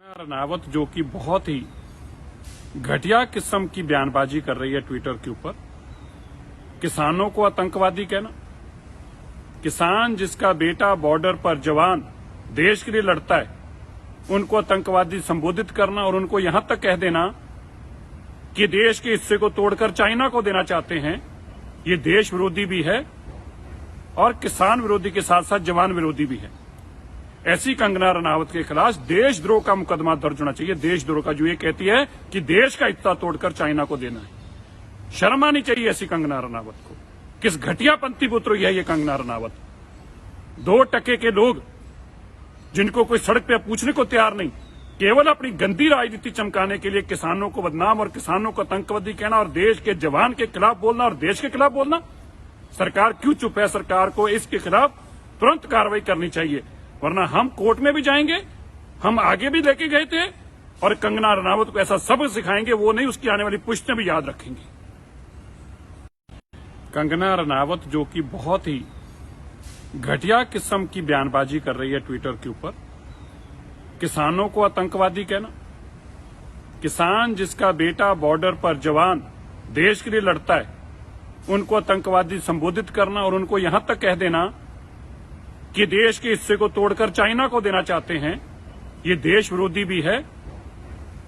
रनावत जो कि बहुत ही घटिया किस्म की बयानबाजी कर रही है ट्विटर के ऊपर। किसानों को आतंकवादी कहना, किसान जिसका बेटा बॉर्डर पर जवान देश के लिए लड़ता है उनको आतंकवादी संबोधित करना और उनको यहां तक कह देना कि देश के हिस्से को तोड़कर चाइना को देना चाहते हैं, ये देश विरोधी भी है और किसान विरोधी के साथ साथ जवान विरोधी भी है। ऐसी कंगना रनावत के खिलाफ देशद्रोह का मुकदमा दर्ज होना चाहिए। देशद्रोह का जो ये कहती है कि देश का हिस्सा तोड़कर चाइना को देना है। शर्म आनी चाहिए ऐसी कंगना रनावत को। किस घटिया पंथी पुत्र है ये कंगना रनावत। 2% के लोग जिनको कोई सड़क पे पूछने को तैयार नहीं, केवल अपनी गंदी राजनीति चमकाने के लिए किसानों को बदनाम और किसानों को आतंकवादी कहना और देश के जवान के खिलाफ बोलना और देश के खिलाफ बोलना। सरकार क्यों चुप है? सरकार को इसके खिलाफ तुरंत कार्रवाई करनी चाहिए, वरना हम कोर्ट में भी जाएंगे। हम आगे भी लेके गए थे और कंगना रनावत को ऐसा सबक सिखाएंगे, वो नहीं उसकी आने वाली पुश्तें भी याद रखेंगी। कंगना रनावत जो कि बहुत ही घटिया किस्म की बयानबाजी कर रही है ट्विटर के ऊपर। किसानों को आतंकवादी कहना, किसान जिसका बेटा बॉर्डर पर जवान देश के लिए लड़ता है उनको आतंकवादी संबोधित करना और उनको यहां तक कह देना कि देश के हिस्से को तोड़कर चाइना को देना चाहते हैं, ये देश विरोधी भी है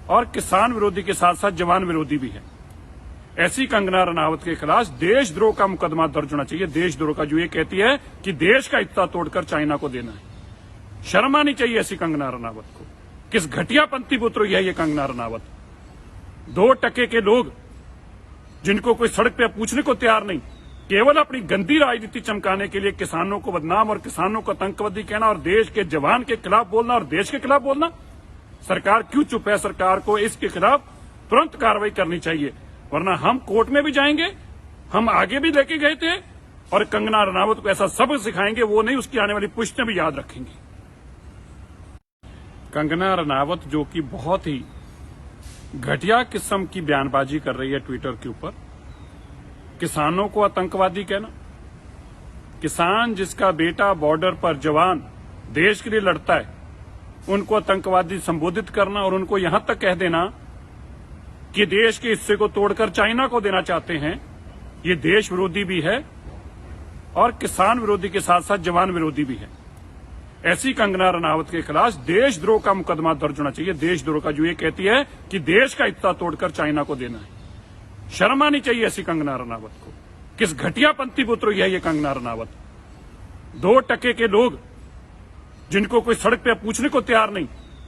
और किसान विरोधी के साथ साथ जवान विरोधी भी है। ऐसी कंगना रनावत के खिलाफ देशद्रोह का मुकदमा दर्ज होना चाहिए। देशद्रोह का जो ये कहती है कि देश का हिस्सा तोड़कर चाइना को देना है। शर्म आनी चाहिए ऐसी कंगना रनावत को। किस घटिया पंथी पुत्र है ये कंगना रनावत। 2% के लोग जिनको कोई सड़क पे पूछने को तैयार नहीं, केवल अपनी गंदी राजनीति चमकाने के लिए किसानों को बदनाम और किसानों को आतंकवादी कहना और देश के जवान के खिलाफ बोलना और देश के खिलाफ बोलना। सरकार क्यों चुप है? सरकार को इसके खिलाफ तुरंत कार्रवाई करनी चाहिए, वरना हम कोर्ट में भी जाएंगे। हम आगे भी लेके गए थे और कंगना रनावत को ऐसा सबक सिखाएंगे, वो नहीं उसकी आने वाली पुश्तें भी याद रखेंगी। कंगना रनावत जो कि बहुत ही घटिया किस्म की बयानबाजी कर रही है ट्विटर के ऊपर। किसानों को आतंकवादी कहना, किसान जिसका बेटा बॉर्डर पर जवान देश के लिए लड़ता है उनको आतंकवादी संबोधित करना और उनको यहां तक कह देना कि देश के हिस्से को तोड़कर चाइना को देना चाहते हैं, ये देश विरोधी भी है और किसान विरोधी के साथ साथ जवान विरोधी भी है। ऐसी कंगना रनावत के खिलाफ देशद्रोह का मुकदमा दर्ज होना चाहिए। देशद्रोह का जो ये कहती है कि देश का हिस्सा तोड़कर चाइना को देना है। शर्म आनी चाहिए ऐसी कंगना रनावत को। किस घटिया पंथी पुत्र है ये कंगना रनावत। 2% के लोग जिनको कोई सड़क पे पूछने को तैयार नहीं,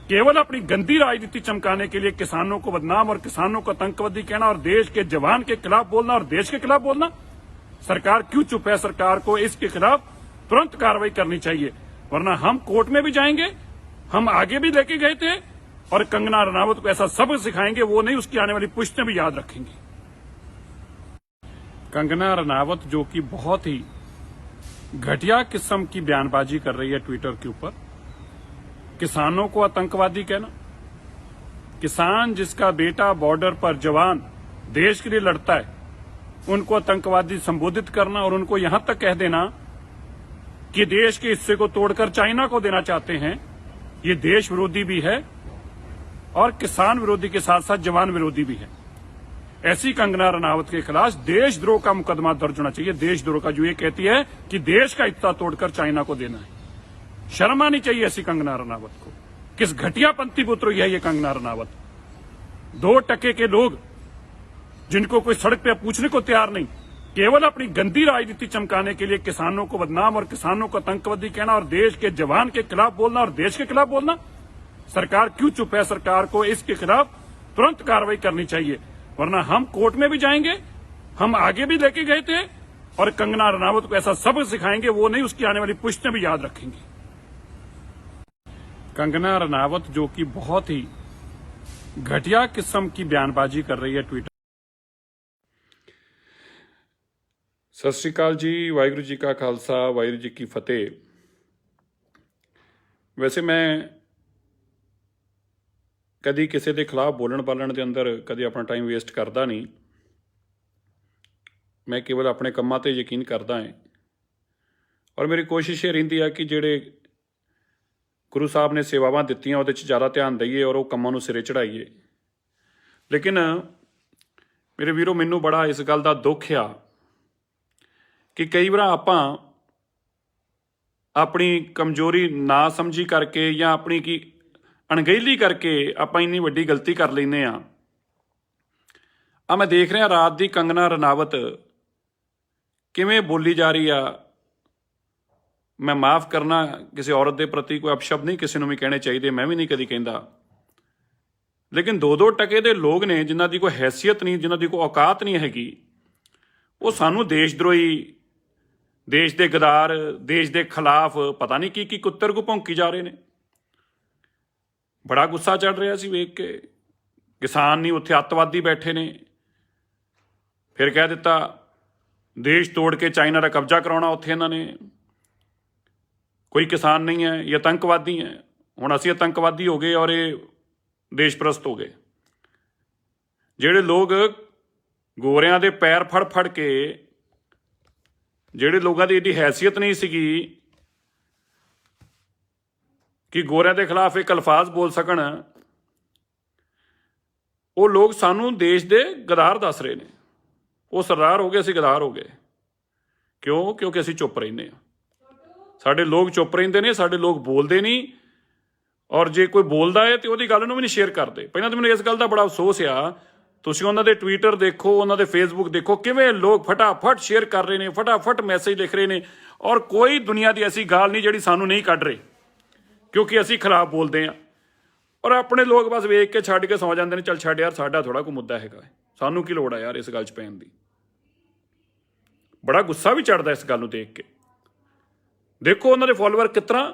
केवल अपनी गंदी राजनीति चमकाने के लिए किसानों को बदनाम और किसानों को आतंकवादी कहना और देश के जवान के खिलाफ बोलना और देश के खिलाफ बोलना। सरकार क्यों चुप है? सरकार को इसके खिलाफ तुरंत कार्रवाई करनी चाहिए, वरना हम कोर्ट में भी जाएंगे। हम आगे भी लेके गए थे और कंगना रनावत को ऐसा सबक सिखाएंगे, वो नहीं उसकी आने वाली पुश्तें भी याद रखेंगी। कंगना रनावत जो कि बहुत ही घटिया किस्म की बयानबाजी कर रही है ट्विटर के ऊपर। किसानों को आतंकवादी कहना, किसान जिसका बेटा बॉर्डर पर जवान देश के लिए लड़ता है उनको आतंकवादी संबोधित करना और उनको यहां तक कह देना कि देश के हिस्से को तोड़कर चाइना को देना चाहते हैं, ये देश विरोधी भी है और किसान विरोधी के साथ साथ जवान विरोधी भी है। ऐसी कंगना रनावत के खिलाफ देशद्रोह का मुकदमा दर्ज होना चाहिए। देशद्रोह का जो ये कहती है कि देश का हिस्सा तोड़कर चाइना को देना है। शर्म आनी चाहिए ऐसी कंगना रनावत को। किस घटिया पंथी पुत्र है ये कंगना रनावत। 2% के लोग जिनको कोई सड़क पे पूछने को तैयार नहीं, केवल अपनी गंदी राजनीति चमकाने के लिए किसानों को बदनाम और किसानों को आतंकवादी कहना और देश के जवान के खिलाफ बोलना और देश के खिलाफ बोलना। सरकार क्यों चुप है? सरकार को इसके खिलाफ तुरंत कार्रवाई करनी चाहिए, वरना हम कोर्ट में भी जाएंगे। हम आगे भी लेके गए थे और कंगना रनावत को ऐसा सबक सिखाएंगे, वो नहीं उसकी आने वाली पुश्तें भी याद रखेंगी। कंगना रनावत जो कि बहुत ही घटिया किस्म की बयानबाजी कर रही है ट्विटर। सत श्री अकाल जी, वाहिगुरू जी का खालसा, वाहिगुरू जी की फतेह। वैसे मैं कभी किसी के खिलाफ बोलन बालन के अंदर कभी अपना टाइम वेस्ट करता नहीं। मैं केवल अपने कामों पर यकीन करता है और मेरी कोशिश ये रही है कि जेडे ਗੁਰੂ ਸਾਹਿਬ ਨੇ ਸੇਵਾਵਾਂ ਦਿੱਤੀਆਂ ਉਹਦੇ 'ਚ ਜ਼ਿਆਦਾ ਧਿਆਨ ਦਈਏ ਔਰ ਉਹ ਕੰਮਾਂ ਨੂੰ ਸਿਰੇ ਚੜਾਈਏ। ਲੇਕਿਨ ਮੇਰੇ ਵੀਰੋ, ਮੈਨੂੰ ਬੜਾ ਇਸ ਗੱਲ ਦਾ ਦੁੱਖ ਆ ਕਿ ਕਈ ਵਾਰ ਆਪਾਂ ਆਪਣੀ ਕਮਜ਼ੋਰੀ ਨਾ ਸਮਝੀ ਕਰਕੇ ਜਾਂ ਆਪਣੀ ਕੀ ਅਣਗਹਿਲੀ ਕਰਕੇ ਆਪਾਂ ਇੰਨੀ ਵੱਡੀ ਗਲਤੀ ਕਰ ਲੈਂਦੇ ਆ। ਮੈਂ ਦੇਖ ਰਿਹਾ ਰਾਤ ਦੀ ਕੰਗਨਾ ਰਣਾਵਤ ਕਿਵੇਂ ਬੋਲੀ ਜਾ ਰਹੀ ਆ। ਮੈਂ ਮਾਫ ਕਰਨਾ, ਕਿਸੇ ਔਰਤ ਦੇ ਪ੍ਰਤੀ ਕੋਈ ਅਪਸ਼ਬਦ ਨਹੀਂ ਕਿਸੇ ਨੂੰ ਵੀ ਕਹਿਣੇ ਚਾਹੀਦੇ, ਮੈਂ ਵੀ ਨਹੀਂ ਕਦੀ ਕਹਿੰਦਾ। ਲੇਕਿਨ 2-2 ਟਕੇ ਦੇ ਲੋਕ ਨੇ ਜਿਨ੍ਹਾਂ ਦੀ ਕੋਈ ਹੈਸੀਅਤ ਨਹੀਂ, ਜਿਨ੍ਹਾਂ ਦੀ ਕੋਈ ਔਕਾਤ ਨਹੀਂ ਹੈਗੀ, ਉਹ ਸਾਨੂੰ ਦੇਸ਼ ਦਰੋਹੀ, ਦੇਸ਼ ਦੇ ਗਦਾਰ, ਦੇਸ਼ ਦੇ ਖਿਲਾਫ ਪਤਾ ਨਹੀਂ ਕੀ ਕੁੱਤਰ ਕੋ ਭੌਂਕੀ ਜਾ ਰਹੇ ਨੇ। ਬੜਾ ਗੁੱਸਾ ਚੜ ਰਿਹਾ ਸੀ ਵੇਖ ਕੇ। ਕਿਸਾਨ ਨਹੀਂ, ਉੱਥੇ ਅੱਤਵਾਦੀ ਬੈਠੇ ਨੇ। ਫਿਰ ਕਹਿ ਦਿੱਤਾ ਦੇਸ਼ ਤੋੜ ਕੇ ਚਾਈਨਾ ਦਾ ਕਬਜ਼ਾ ਕਰਾਉਣਾ ਉੱਥੇ ਇਹਨਾਂ ਨੇ। ਕੋਈ ਕਿਸਾਨ ਨਹੀਂ ਹੈ, ਇਹ ਆਤੰਕਵਾਦੀ ਹੈ। ਹੁਣ ਅਸੀਂ ਆਤੰਕਵਾਦੀ ਹੋ ਗਏ ਔਰ ਇਹ ਦੇਸ਼ ਪ੍ਰਸਤ ਹੋ ਗਏ। ਜਿਹੜੇ ਲੋਕ ਗੋਰਿਆਂ ਦੇ ਪੈਰ ਫੜ ਫੜ ਕੇ, ਜਿਹੜੇ ਲੋਕਾਂ ਦੀ ਇਹਦੀ ਹੈਸੀਅਤ ਨਹੀਂ ਸੀਗੀ ਕਿ ਗੋਰਿਆਂ ਦੇ ਖਿਲਾਫ ਇੱਕ ਅਲਫਾਜ਼ ਬੋਲ ਸਕਣ, ਉਹ ਲੋਕ ਸਾਨੂੰ ਦੇਸ਼ ਦੇ ਗਦਾਰ ਦੱਸ ਰਹੇ ਨੇ। ਉਹ ਸਰਦਾਰ ਹੋ ਗਏ, ਅਸੀਂ ਗਦਾਰ ਹੋ ਗਏ। ਕਿਉਂ? ਕਿਉਂਕਿ ਅਸੀਂ ਚੁੱਪ ਰਹਿੰਦੇ ਹਾਂ। ਸਾਡੇ ਲੋਕ ਚੁੱਪ ਰਹਿੰਦੇ ਨੇ, ਸਾਡੇ ਲੋਕ ਬੋਲਦੇ ਨਹੀਂ। ਔਰ ਜੇ ਕੋਈ ਬੋਲਦਾ ਹੈ ਤੇ ਉਹਦੀ ਗੱਲ ਨੂੰ ਵੀ ਨਹੀਂ ਸ਼ੇਅਰ ਕਰਦੇ। ਪਹਿਲਾਂ ਤਾਂ ਮੈਨੂੰ ਇਸ ਗੱਲ ਦਾ ਬੜਾ ਅਫਸੋਸ ਆ, ਤੁਸੀਂ ਉਹਨਾਂ ਦੇ ਟਵਿੱਟਰ ਦੇਖੋ, ਉਹਨਾਂ ਦੇ ਫੇਸਬੁੱਕ ਦੇਖੋ, ਕਿਵੇਂ ਲੋਕ ਫਟਾਫਟ ਸ਼ੇਅਰ ਕਰ ਰਹੇ ਨੇ, ਫਟਾਫਟ ਮੈਸੇਜ ਲਿਖ ਰਹੇ ਨੇ। ਔਰ ਕੋਈ ਦੁਨੀਆ ਦੀ ਐਸੀ ਗੱਲ ਨਹੀਂ ਜਿਹੜੀ ਸਾਨੂੰ ਨਹੀਂ ਕੱਢ ਰਹੀ, ਕਿਉਂਕਿ ਅਸੀਂ ਖਿਲਾਫ ਬੋਲਦੇ ਹਾਂ। ਔਰ ਆਪਣੇ ਲੋਕ ਬਸ ਵੇਖ ਕੇ ਛੱਡ ਕੇ ਸੌ ਜਾਂਦੇ ਨੇ, ਚੱਲ ਛੱਡ ਯਾਰ, ਸਾਡਾ ਥੋੜਾ ਕੋਈ ਮੁੱਦਾ ਹੈਗਾ, ਸਾਨੂੰ ਕੀ ਲੋੜ ਆ ਯਾਰ ਇਸ ਗੱਲ 'ਚ ਪੈਣ ਦੀ। ਬੜਾ ਗੁੱਸਾ ਵੀ ਚੜਦਾ ਇਸ ਗੱਲ ਨੂੰ ਦੇਖ ਕੇ। ਦੇਖੋ ਉਹਨਾਂ ਦੇ ਫੋਲੋਅਰ ਕਿਸ ਤਰ੍ਹਾਂ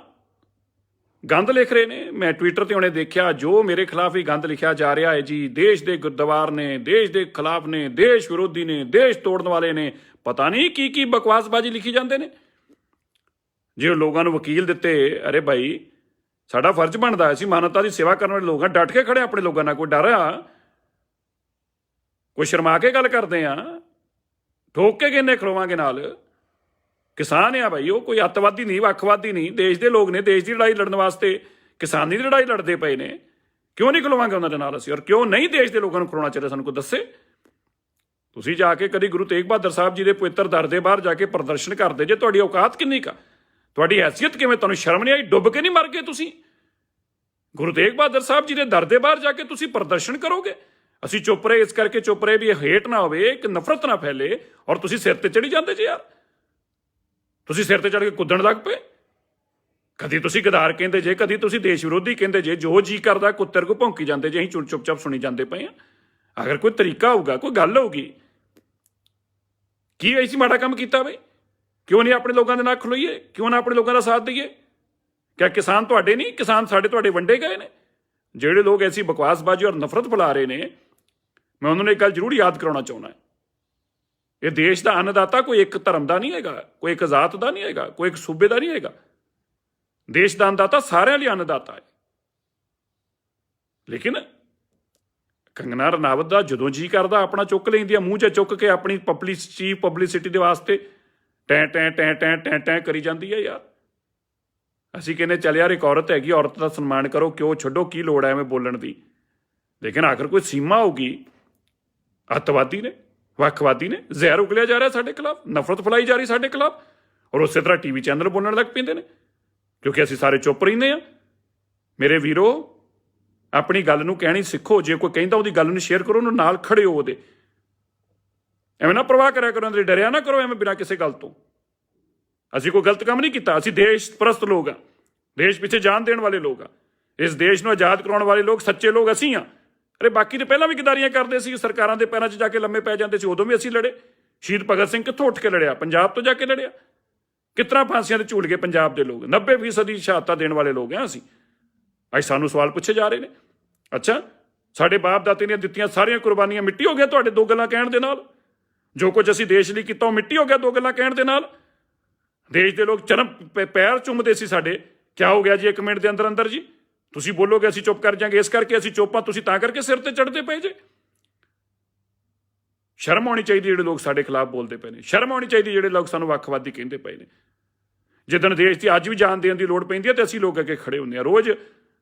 ਗੰਦ ਲਿਖ ਰਹੇ ਨੇ। ਮੈਂ ਟਵਿੱਟਰ ਤੇ ਹੁਣੇ ਦੇਖਿਆ, ਜੋ ਮੇਰੇ ਖਿਲਾਫ ਹੀ ਗੰਦ ਲਿਖਿਆ ਜਾ ਰਿਹਾ ਹੈ ਜੀ, ਦੇਸ਼ ਦੇ ਗੁਰਦਵਾਰ ਨੇ, ਦੇਸ਼ ਦੇ ਖਿਲਾਫ ਨੇ, ਦੇਸ਼ ਵਿਰੋਧੀ ਨੇ, ਦੇਸ਼ ਤੋੜਨ ਵਾਲੇ ਨੇ, ਪਤਾ ਨਹੀਂ ਕੀ ਬਕਵਾਸਬਾਜ਼ੀ ਲਿਖੀ ਜਾਂਦੇ ਨੇ। ਜੇ ਲੋਕਾਂ ਨੂੰ ਵਕੀਲ ਦਿੱਤੇ, ਅਰੇ ਭਾਈ ਸਾਡਾ ਫਰਜ਼ ਬਣਦਾ, ਅਸੀਂ ਮਾਨਵਤਾ ਦੀ ਸੇਵਾ ਕਰਨ ਵਾਲੇ ਲੋਕ ਹਾਂ, ਡਟ ਕੇ ਖੜੇ ਆਪਣੇ ਲੋਕਾਂ ਨਾਲ। ਕੋਈ ਡਰ ਆ? ਕੋਈ ਸ਼ਰਮਾ ਕੇ ਗੱਲ ਕਰਦੇ ਆ? ਠੋਕ ਕੇ ਕਿੰਨੇ ਖਲੋਵਾਂਗੇ ਨਾਲ? ਕਿਸਾਨ ਆ ਭਾਈ, ਉਹ ਕੋਈ ਅੱਤਵਾਦੀ ਨਹੀਂ, ਵੱਖਵਾਦੀ ਨਹੀਂ। ਦੇਸ਼ ਦੇ ਲੋਕ ਨੇ, ਦੇਸ਼ ਦੀ ਲੜਾਈ ਲੜਨ ਵਾਸਤੇ ਕਿਸਾਨੀ ਦੀ ਲੜਾਈ ਲੜਦੇ ਪਏ ਨੇ। ਕਿਉਂ ਨਹੀਂ ਖਲੋਵਾਂਗੇ ਉਹਨਾਂ ਦੇ ਨਾਲ ਅਸੀਂ? ਔਰ ਕਿਉਂ ਨਹੀਂ ਦੇਸ਼ ਦੇ ਲੋਕਾਂ ਨੂੰ ਖਲੋਣਾ ਚਾਹੀਦਾ? ਸਾਨੂੰ ਕੋਈ ਦੱਸੇ। ਤੁਸੀਂ ਜਾ ਕੇ ਕਦੀ ਗੁਰੂ ਤੇਗ ਬਹਾਦਰ ਸਾਹਿਬ ਜੀ ਦੇ ਪਵਿੱਤਰ ਦਰ ਦੇ ਬਾਹਰ ਜਾ ਕੇ ਪ੍ਰਦਰਸ਼ਨ ਕਰਦੇ ਜੇ? ਤੁਹਾਡੀ ਔਕਾਤ ਕਿੰਨੀ ਕਾ? ਤੁਹਾਡੀ ਹੈਸੀਅਤ ਕਿਵੇਂ? ਤੁਹਾਨੂੰ ਸ਼ਰਮ ਨਹੀਂ ਆਈ? ਡੁੱਬ ਕੇ ਨਹੀਂ ਮਰ ਗਏ ਤੁਸੀਂ? ਗੁਰੂ ਤੇਗ ਬਹਾਦਰ ਸਾਹਿਬ ਜੀ ਦੇ ਦਰ ਦੇ ਬਾਹਰ ਜਾ ਕੇ ਤੁਸੀਂ ਪ੍ਰਦਰਸ਼ਨ ਕਰੋਗੇ? ਅਸੀਂ ਚੁੱਪ ਰਹੇ, ਇਸ ਕਰਕੇ ਚੁੱਪ ਰਹੇ ਵੀ ਇਹ ਹੇਟ ਨਾ ਹੋਵੇ, ਇੱਕ ਨਫ਼ਰਤ ਨਾ ਫੈਲੇ। ਔਰ ਤੁਸੀਂ ਸਿਰ ਤੇ ਚੜੀ ਜਾਂਦੇ ਜੇ ਯਾਰ। ਤੁਸੀਂ ਸਿਰ ਤੇ ਚੜ ਕੇ ਕੁੱਦਣ ਲੱਗ ਪਏ। ਕਦੀ ਤੁਸੀਂ ਗਦਾਰ ਕਹਿੰਦੇ ਜੇ, ਕਦੀ ਤੁਸੀਂ ਦੇਸ਼ ਵਿਰੋਧੀ ਕਹਿੰਦੇ ਜੇ। ਜੋ ਜੀ ਕਰਦਾ ਕੁੱਤਰ ਕੋ ਭੌਂਕੀ ਜਾਂਦੇ ਜੇ। ਅਸੀਂ ਚੁੱਪ-ਚਾਪ ਸੁਣੀ ਜਾਂਦੇ ਪਏ ਹਾਂ। ਅਗਰ ਕੋਈ ਤਰੀਕਾ ਹੋਊਗਾ, ਕੋਈ ਗੱਲ ਹੋਊਗੀ, ਕੀ ਅਸੀਂ ਮਾੜਾ ਕੰਮ ਕੀਤਾ ਬਈ? ਕਿਉਂ ਨਹੀਂ ਆਪਣੇ ਲੋਕਾਂ ਦੇ ਨਾਲ ਖਲੋਈਏ? ਕਿਉਂ ਨਾ ਆਪਣੇ ਲੋਕਾਂ ਦਾ ਸਾਥ ਦਈਏ? ਕਿਆ ਕਿਸਾਨ ਤੁਹਾਡੇ ਨਹੀਂ? ਕਿਸਾਨ ਸਾਡੇ ਤੁਹਾਡੇ ਵੰਡੇ ਗਏ ਨੇ। ਜਿਹੜੇ ਲੋਕ ਐਸੀ ਬਕਵਾਸਬਾਜ਼ੀ ਔਰ ਨਫ਼ਰਤ ਫੈਲਾ ਰਹੇ ਨੇ, ਮੈਂ ਉਹਨਾਂ ਨੂੰ ਇੱਕ ਗੱਲ ਜ਼ਰੂਰ ਯਾਦ ਕਰਾਉਣਾ ਚਾਹੁੰਦਾ। ਇਹ ਦੇਸ਼ ਦਾ ਅੰਨਦਾਤਾ ਕੋਈ ਇੱਕ ਧਰਮ ਦਾ ਨਹੀਂ ਹੈਗਾ, ਕੋਈ ਇੱਕ ਜ਼ਾਤ ਦਾ ਨਹੀਂ ਹੈਗਾ, ਕੋਈ ਇੱਕ ਸੂਬੇ ਦਾ ਨਹੀਂ ਹੈਗਾ। ਦੇਸ਼ ਦਾ ਅੰਨਦਾਤਾ ਸਾਰਿਆਂ ਲਈ ਅੰਨਦਾਤਾ ਹੈ। ਲੇਕਿਨ ਕੰਗਨਾ ਰਣਾਵਤ ਦਾ ਜਦੋਂ ਜੀ ਕਰਦਾ ਆਪਣਾ ਚੁੱਕ ਲੈਂਦੀ ਆ, ਮੂੰਹ 'ਚ ਚੁੱਕ ਕੇ ਆਪਣੀ ਪਬਲਿਸਿਟੀ ਦੇ ਵਾਸਤੇ ਟੈਂ ਟੈਂ ਟੈਂ ਟੈਂ ਟੈਂ ਟੈਂ ਕਰੀ ਜਾਂਦੀ ਹੈ ਯਾਰ। ਅਸੀਂ ਕਹਿੰਦੇ ਚੱਲ ਯਾਰ ਇੱਕ ਔਰਤ ਹੈਗੀ, ਔਰਤ ਦਾ ਸਨਮਾਨ ਕਰੋ, ਕਿਉਂ ਛੱਡੋ, ਕੀ ਲੋੜ ਹੈ ਐਵੇਂ ਬੋਲਣ ਦੀ। ਲੇਕਿਨ ਆਖਰ ਕੋਈ ਸੀਮਾ ਹੋਊਗੀ। ਅੱਤਵਾਦੀ ਨੇ, ਵੱਖਵਾਦੀ ਨੇ, ਜ਼ਹਿਰ ਉਗਲਿਆ ਜਾ ਰਿਹਾ ਸਾਡੇ ਖਿਲਾਫ, ਨਫ਼ਰਤ ਫੈਲਾਈ ਜਾ ਰਹੀ ਸਾਡੇ ਖਿਲਾਫ। ਔਰ ਉਸੇ ਤਰ੍ਹਾਂ ਟੀਵੀ ਚੈਨਲ ਬੋਲਣ ਲੱਗ ਪੈਂਦੇ ਨੇ, ਕਿਉਂਕਿ ਅਸੀਂ ਸਾਰੇ ਚੁੱਪ ਰਹਿੰਦੇ ਹਾਂ। ਮੇਰੇ ਵੀਰੋ, ਆਪਣੀ ਗੱਲ ਨੂੰ ਕਹਿਣੀ ਸਿੱਖੋ। ਜੇ ਕੋਈ ਕਹਿੰਦਾ ਉਹਦੀ ਗੱਲ ਨੂੰ ਸ਼ੇਅਰ ਕਰੋ, ਉਹਨੂੰ ਨਾਲ ਖੜੇ ਹੋ ਉਹਦੇ। ਐਵੇਂ ਨਾ ਪ੍ਰਵਾਹ ਕਰਿਆ ਕਰੋ, ਉਹਦੇ ਡਰਿਆ ਨਾ ਕਰੋ ਐਵੇਂ ਬਿਨਾਂ ਕਿਸੇ ਗੱਲ ਤੋਂ। ਅਸੀਂ ਕੋਈ ਗਲਤ ਕੰਮ ਨਹੀਂ ਕੀਤਾ। ਅਸੀਂ ਦੇਸ਼ ਪ੍ਰਸਤ ਲੋਕ ਹਾਂ, ਦੇਸ਼ ਪਿੱਛੇ ਜਾਨ ਦੇਣ ਵਾਲੇ ਲੋਕ ਹਾਂ। ਇਸ ਦੇਸ਼ ਨੂੰ ਆਜ਼ਾਦ ਕਰਾਉਣ ਵਾਲੇ ਲੋਕ ਸੱਚੇ ਲੋਕ ਅਸੀਂ ਹਾਂ। ਅਰੇ ਬਾਕੀ ਤਾਂ ਪਹਿਲਾਂ ਵੀ ਗਦਾਰੀਆਂ ਕਰਦੇ ਸੀ, ਸਰਕਾਰਾਂ ਦੇ ਪੈਰਾਂ 'ਚ ਜਾ ਕੇ ਲੰਮੇ ਪੈ ਜਾਂਦੇ ਸੀ, ਉਦੋਂ ਵੀ ਅਸੀਂ ਲੜੇ। ਸ਼ਹੀਦ ਭਗਤ ਸਿੰਘ ਕਿੱਥੋਂ ਉੱਠ ਕੇ ਲੜਿਆ? ਪੰਜਾਬ ਤੋਂ ਜਾ ਕੇ ਲੜਿਆ। ਕਿਸ ਤਰ੍ਹਾਂ ਫਾਂਸੀਆਂ ਤੇ ਝੂਲ ਗਏ ਪੰਜਾਬ ਦੇ ਲੋਕ? 90% ਸ਼ਹਾਦਤਾਂ ਦੇਣ ਵਾਲੇ ਲੋਕ ਹਾਂ ਅਸੀਂ। ਅੱਜ ਸਾਨੂੰ ਸਵਾਲ ਪੁੱਛੇ ਜਾ ਰਹੇ ਨੇ, ਅੱਛਾ ਸਾਡੇ ਬਾਪ ਦਾਤੇ ਦੀਆਂ ਦਿੱਤੀਆਂ ਸਾਰੀਆਂ ਕੁਰਬਾਨੀਆਂ ਮਿੱਟੀ ਹੋ ਗਿਆ ਤੁਹਾਡੇ ਦੋ ਗੱਲਾਂ ਕਹਿਣ ਦੇ ਨਾਲ? ਜੋ ਕੁਝ ਅਸੀਂ ਦੇਸ਼ ਲਈ ਕੀਤਾ ਉਹ ਮਿੱਟੀ ਹੋ ਗਿਆ ਦੋ ਗੱਲਾਂ ਕਹਿਣ ਦੇ ਨਾਲ? ਦੇਸ਼ ਦੇ ਲੋਕ ਚਰਮ ਪੈਰ ਚੁੰਮਦੇ ਸੀ ਸਾਡੇ, ਕਿਆ ਹੋ ਗਿਆ ਜੀ 1 ਮਿੰਟ ਦੇ ਅੰਦਰ ਅੰਦਰ ਜੀ? ਤੁਸੀਂ ਬੋਲੋਗੇ ਅਸੀਂ ਚੁੱਪ ਕਰ ਜਾਾਂਗੇ, ਇਸ ਕਰਕੇ ਅਸੀਂ ਚੁੱਪ ਹਾਂ, ਤੁਸੀਂ ਤਾਂ ਕਰਕੇ ਸਿਰ ਤੇ ਚੜ੍ਹਦੇ ਪਏ ਜੇ। ਸ਼ਰਮ ਆਉਣੀ ਚਾਹੀਦੀ ਜਿਹੜੇ ਲੋਕ ਸਾਡੇ ਖਿਲਾਫ ਬੋਲਦੇ ਪਏ ਨੇ। ਸ਼ਰਮ ਆਉਣੀ ਚਾਹੀਦੀ ਜਿਹੜੇ ਲੋਕ ਸਾਨੂੰ ਵੱਖਵਾਦੀ ਕਹਿੰਦੇ ਪਏ ਨੇ। ਜਿੱਦਣ ਦੇਸ਼ ਦੀ ਅੱਜ ਵੀ ਜਾਨ ਦੇਣ ਦੀ ਲੋੜ ਪੈਂਦੀ ਹੈ ਤੇ ਅਸੀਂ ਲੋਕ ਅੱਗੇ ਖੜੇ ਹੁੰਦੇ ਹਾਂ। ਰੋਜ਼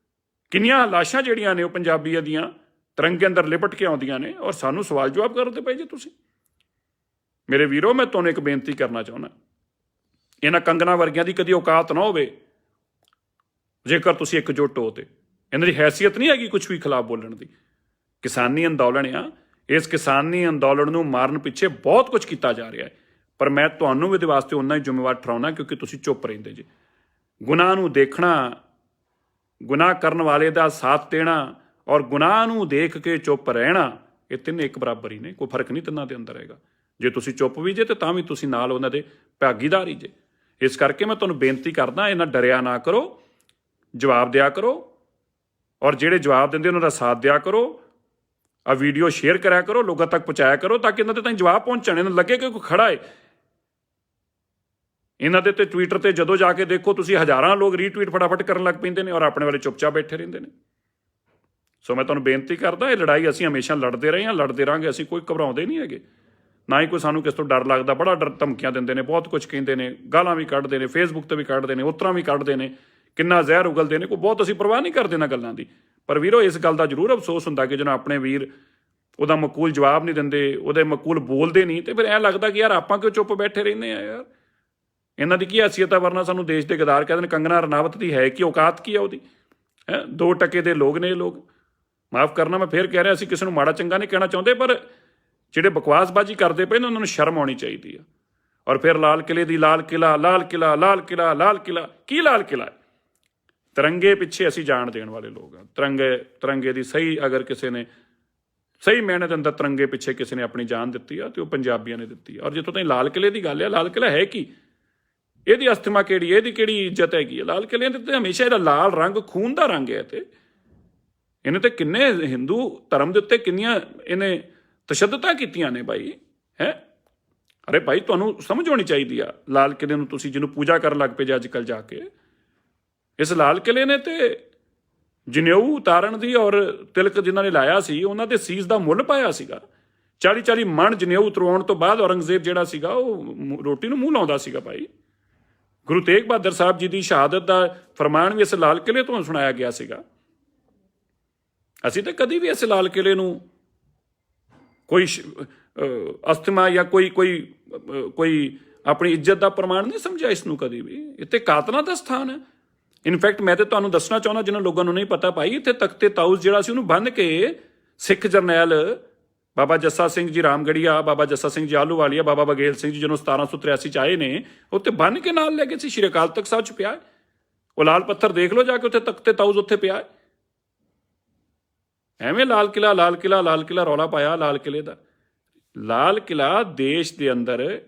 ਕਿੰਨੀਆਂ ਲਾਸ਼ਾਂ ਜਿਹੜੀਆਂ ਨੇ ਉਹ ਪੰਜਾਬੀਆਂ ਦੀਆਂ ਤਿਰੰਗੇ ਅੰਦਰ ਲਿਪਟ ਕੇ ਆਉਂਦੀਆਂ ਨੇ, ਔਰ ਸਾਨੂੰ ਸਵਾਲ ਜਵਾਬ ਕਰਦੇ ਪਏ ਜੀ ਤੁਸੀਂ। ਮੇਰੇ ਵੀਰੋ, ਮੈਂ ਤੁਹਾਨੂੰ ਇੱਕ ਬੇਨਤੀ ਕਰਨਾ ਚਾਹੁੰਦਾ, ਇਹਨਾਂ ਕੰਗਣਾ ਵਰਗਿਆਂ ਦੀ ਕਦੀ ਔਕਾਤ ਨਾ ਹੋਵੇ ਜੇਕਰ ਤੁਸੀਂ ਇਕਜੁੱਟ ਹੋ ਤੇ। ਇਹਨਾਂ ਦੀ ਹੈਸੀਅਤ ਨਹੀਂ ਹੈਗੀ ਕੁਝ ਵੀ ਖਿਲਾਫ ਬੋਲਣ ਦੀ। ਕਿਸਾਨੀ ਅੰਦੋਲਨ ਆ, ਇਸ ਕਿਸਾਨੀ ਅੰਦੋਲਨ ਨੂੰ ਮਾਰਨ ਪਿੱਛੇ ਬਹੁਤ ਕੁਝ ਕੀਤਾ ਜਾ ਰਿਹਾ ਹੈ, ਪਰ ਮੈਂ ਤੁਹਾਨੂੰ ਵੀ ਇਹਦੇ ਵਾਸਤੇ ਉਨਾ ਹੀ ਜ਼ਿੰਮੇਵਾਰ ਠਹਿਰਾਉਣਾ ਕਿਉਂਕਿ ਤੁਸੀਂ ਚੁੱਪ ਰਹਿੰਦੇ ਜੀ। ਗੁਨਾਹ ਨੂੰ ਦੇਖਣਾ, ਗੁਨਾਹ ਕਰਨ ਵਾਲੇ ਦਾ ਸਾਥ ਦੇਣਾ ਔਰ ਗੁਨਾਹ ਨੂੰ ਦੇਖ ਕੇ ਚੁੱਪ ਰਹਿਣਾ, ਇਹ ਤਿੰਨੇ ਇੱਕ ਬਰਾਬਰ ਹੀ ਨੇ, ਕੋਈ ਫਰਕ ਨਹੀਂ ਤਿੰਨਾਂ ਦੇ ਅੰਦਰ ਹੈਗਾ। ਜੇ ਤੁਸੀਂ ਚੁੱਪ ਵੀ ਜੇ ਤੇ ਤਾਂ ਵੀ ਤੁਸੀਂ ਨਾਲ ਉਹਨਾਂ ਦੇ ਭਾਗੀਦਾਰ ਹੀ ਜੇ। ਇਸ ਕਰਕੇ ਮੈਂ ਤੁਹਾਨੂੰ ਬੇਨਤੀ ਕਰਦਾ, ਇਹਨਾਂ ਡਰਿਆ ਨਾ ਕਰੋ, ਜਵਾਬ ਦਿਆ ਕਰੋ, ਔਰ ਜਿਹੜੇ ਜਵਾਬ ਦਿੰਦੇ ਉਹਨਾਂ ਦਾ ਸਾਥ ਦਿਆ ਕਰੋ। ਆ ਵੀਡੀਓ ਸ਼ੇਅਰ ਕਰਿਆ ਕਰੋ, ਲੋਕਾਂ ਤੱਕ ਪਹੁੰਚਾਇਆ ਕਰੋ ਤਾਂ ਕਿ ਇਹਨਾਂ ਦੇ ਤਾਈਂ ਜਵਾਬ ਪਹੁੰਚਣ, ਇਹਨਾਂ ਨੂੰ ਲੱਗੇ ਕਿ ਕੋਈ ਖੜਾ ਹੈ। ਇਹਨਾਂ ਦੇ ਤੇ ਟਵਿੱਟਰ ਤੇ ਜਦੋਂ ਜਾ ਕੇ ਦੇਖੋ ਤੁਸੀਂ, ਹਜ਼ਾਰਾਂ ਲੋਕ ਰੀਟਵੀਟ ਫਟਾਫਟ ਕਰਨ ਲੱਗ ਪੈਂਦੇ ਨੇ ਔਰ ਆਪਣੇ ਵਾਲੇ ਚੁੱਪਚਾਪ ਬੈਠੇ ਰਹਿੰਦੇ ਨੇ। ਸੋ ਮੈਂ ਤੁਹਾਨੂੰ ਬੇਨਤੀ ਕਰਦਾ, ਇਹ ਲੜਾਈ ਅਸੀਂ ਹਮੇਸ਼ਾ ਲੜਦੇ ਰਹੇ ਹਾਂ, ਲੜਦੇ ਰਹਾਂਗੇ। ਅਸੀਂ ਕੋਈ ਘਬਰਾਉਂਦੇ ਨਹੀਂ ਹੈਗੇ, ਨਾ ਹੀ ਕੋਈ ਸਾਨੂੰ ਕਿਸ ਤੋਂ ਡਰ ਲੱਗਦਾ। ਬੜਾ ਡਰ, ਧਮਕੀਆਂ ਦਿੰਦੇ ਨੇ, ਬਹੁਤ ਕੁਝ ਕਹਿੰਦੇ ਨੇ, ਗਾਲਾਂ ਵੀ ਕੱਢਦੇ ਨੇ, ਫੇਸਬੁੱਕ ਤੇ ਵੀ ਕੱਢਦੇ ਨੇ, ਉਤਰਾਂ ਵੀ ਕੱਢਦੇ ਨੇ, ਕਿੰਨਾ ਜ਼ਹਿਰ ਉਗਲਦੇ ਨੇ, ਕੋਈ ਬਹੁਤ ਅਸੀਂ ਪਰਵਾਹ ਨਹੀਂ ਕਰਦੇ ਇਹਨਾਂ ਗੱਲਾਂ ਦੀ। ਪਰ ਵੀਰੋ, ਇਸ ਗੱਲ ਦਾ ਜ਼ਰੂਰ ਅਫਸੋਸ ਹੁੰਦਾ ਕਿ ਜਦੋਂ ਆਪਣੇ ਵੀਰ ਉਹਦਾ ਮਕੂਲ ਜਵਾਬ ਨਹੀਂ ਦਿੰਦੇ, ਉਹਦੇ ਮਕੂਲ ਬੋਲਦੇ ਨਹੀਂ, ਤੇ ਫਿਰ ਐਂ ਲੱਗਦਾ ਕਿ ਯਾਰ ਆਪਾਂ ਕਿਉਂ ਚੁੱਪ ਬੈਠੇ ਰਹਿੰਦੇ ਆ ਯਾਰ। ਇਹਨਾਂ ਦੀ ਕੀ ਹੈਸੀਅਤ ਆ, ਵਰਨਾ ਸਾਨੂੰ ਦੇਸ਼ ਦੇ ਗਦਾਰ ਕਹਿੰਦੇ ਨੇ। ਕੰਗਨਾ ਰਣਾਵਤ ਦੀ ਹੈ ਕੀ ਔਕਾਤ, ਕੀ ਆ ਉਹਦੀ? 2% ਦੇ ਲੋਕ ਨੇ ਇਹ ਲੋਕ। ਮਾਫ਼ ਕਰਨਾ, ਮੈਂ ਫਿਰ ਕਹਿ ਰਿਹਾ, ਅਸੀਂ ਕਿਸੇ ਨੂੰ ਮਾੜਾ ਚੰਗਾ ਨਹੀਂ ਕਹਿਣਾ ਚਾਹੁੰਦੇ, ਪਰ ਜਿਹੜੇ ਬਕਵਾਸਬਾਜ਼ੀ ਕਰਦੇ ਪਏ ਨੇ ਉਹਨਾਂ ਨੂੰ ਸ਼ਰਮ ਆਉਣੀ ਚਾਹੀਦੀ ਆ। ਔਰ ਫਿਰ ਲਾਲ ਕਿਲੇ ਦੀ ਲਾਲ ਕਿਲਾ, ਲਾਲ ਕਿਲਾ, ਲਾਲ ਕਿਲਾ, ਲਾਲ ਕਿਲਾ, ਕੀ ਲਾਲ ਕਿਲਾ? ਤਿਰੰਗੇ ਪਿੱਛੇ ਅਸੀਂ ਜਾਣ ਦੇਣ ਵਾਲੇ ਲੋਕ ਆ। ਤਿਰੰਗੇ ਦੀ ਸਹੀ, ਅਗਰ ਕਿਸੇ ਨੇ ਸਹੀ ਮਿਹਨਤ ਦੇ ਅੰਦਰ ਤਿਰੰਗੇ ਪਿੱਛੇ ਕਿਸੇ ਨੇ ਆਪਣੀ ਜਾਨ ਦਿੱਤੀ ਆ ਤੇ ਉਹ ਪੰਜਾਬੀਆਂ ਨੇ ਦਿੱਤੀ ਆ। ਔਰ ਜਿੱਥੋਂ ਤਾਈਂ ਲਾਲ ਕਿਲੇ ਦੀ ਗੱਲ ਆ, ਲਾਲ ਕਿਲਾ ਹੈ ਕੀ? ਇਹਦੀ ਅਸਥਿਮਾ ਕਿਹੜੀ, ਇਹਦੀ ਕਿਹੜੀ ਇੱਜ਼ਤ ਹੈਗੀ ਹੈ? ਲਾਲ ਕਿਲੇ ਦੇ ਤੇ ਹਮੇਸ਼ਾ ਇਹਦਾ ਲਾਲ ਰੰਗ ਖੂਨ ਦਾ ਰੰਗ ਹੈ। ਤੇ ਇਹਨੇ ਤੇ ਕਿੰਨੇ ਹਿੰਦੂ ਧਰਮ ਦੇ ਉੱਤੇ ਕਿੰਨੀਆਂ ਇਹਨੇ ਤਸ਼ੱਦਦਾਂ ਕੀਤੀਆਂ ਨੇ ਭਾਈ। ਅਰੇ ਭਾਈ, ਤੁਹਾਨੂੰ ਸਮਝ ਆਉਣੀ ਚਾਹੀਦੀ ਆ। ਲਾਲ ਕਿਲੇ ਨੂੰ ਤੁਸੀਂ ਜਿਹਨੂੰ ਪੂਜਾ ਕਰਨ ਲੱਗ ਪਏ ਜੇ ਅੱਜ ਕੱਲ੍ਹ ਜਾ ਕੇ, ਇਸ ਲਾਲ ਕਿਲੇ ਨੇ ਤੇ ਜਨੇਊ ਉਤਾਰਨ ਦੀ ਔਰ ਤਿਲਕ ਜਿਨ੍ਹਾਂ ਨੇ ਲਾਇਆ ਸੀ ਉਹਨਾਂ ਦੇ ਸੀਸ ਦਾ ਮੁੱਲ ਪਾਇਆ ਸੀਗਾ। 40-40 ਮਣ ਜਨੇਊ ਉਤਰਵਾਉਣ ਤੋਂ ਬਾਅਦ ਔਰੰਗਜ਼ੇਬ ਜਿਹੜਾ ਸੀਗਾ ਉਹ ਰੋਟੀ ਨੂੰ ਮੂੰਹ ਲਾਉਂਦਾ ਸੀਗਾ ਭਾਈ। ਗੁਰੂ ਤੇਗ ਬਹਾਦਰ ਸਾਹਿਬ ਜੀ ਦੀ ਸ਼ਹਾਦਤ ਦਾ ਫਰਮਾਨ ਵੀ ਇਸ ਲਾਲ ਕਿਲੇ ਤੋਂ ਸੁਣਾਇਆ ਗਿਆ ਸੀਗਾ। ਅਸੀਂ ਤਾਂ ਕਦੀ ਵੀ ਇਸ ਲਾਲ ਕਿਲੇ ਨੂੰ ਕੋਈ ਅਸਥਿਮਾ ਜਾਂ ਕੋਈ ਆਪਣੀ ਇੱਜ਼ਤ ਦਾ ਪ੍ਰਮਾਣ ਨਹੀਂ ਸਮਝਿਆ ਇਸ ਨੂੰ ਕਦੀ ਵੀ। ਇੱਥੇ ਕਾਤਲਾਂ ਦਾ ਸਥਾਨ ਹੈ। ਇਨਫੈਕਟ ਮੈਂ ਤੇ ਤੁਹਾਨੂੰ ਦੱਸਣਾ ਚਾਹੁੰਦਾ, ਜਿਹਨਾਂ ਲੋਕਾਂ ਨੂੰ ਨਹੀਂ ਪਤਾ ਭਾਈ, ਇੱਥੇ ਤਖਤੇ ਤਾਊਸ ਜਿਹੜਾ ਸੀ ਉਹਨੂੰ ਬੰਨ੍ਹ ਕੇ ਸਿੱਖ ਜਰਨੈਲ ਬਾਬਾ ਜੱਸਾ ਸਿੰਘ ਜੀ ਰਾਮਗੜੀਆ, ਬਾਬਾ ਜੱਸਾ ਸਿੰਘ ਜੀ ਆਹਲੂਵਾਲੀਆ, ਬਾਬਾ ਬਗੇਲ ਸਿੰਘ ਜੀ ਜਦੋਂ 1783 ਚ ਆਏ ਨੇ, ਉੱਥੇ ਬੰਨ੍ਹ ਕੇ ਨਾਲ ਲੈ ਗਏ ਸੀ। ਸ਼੍ਰੀ ਅਕਾਲ ਤਖਤ ਸਾਹਿਬ ਚ ਪਿਆ ਉਹ ਲਾਲ ਪੱਥਰ, ਦੇਖ ਲਓ ਜਾ ਕੇ, ਉੱਥੇ ਤਖਤੇ ਤਾਊਸ ਉੱਥੇ ਪਿਆ। ਐਵੇਂ ਲਾਲ ਕਿਲਾ, ਲਾਲ ਕਿਲਾ, ਲਾਲ ਕਿਲਾ ਰੌਲਾ ਪਾਇਆ ਲਾਲ ਕਿਲੇ ਦਾ। ਲਾਲ ਕਿਲਾ ਦੇਸ਼ ਦੇ ਅੰਦਰ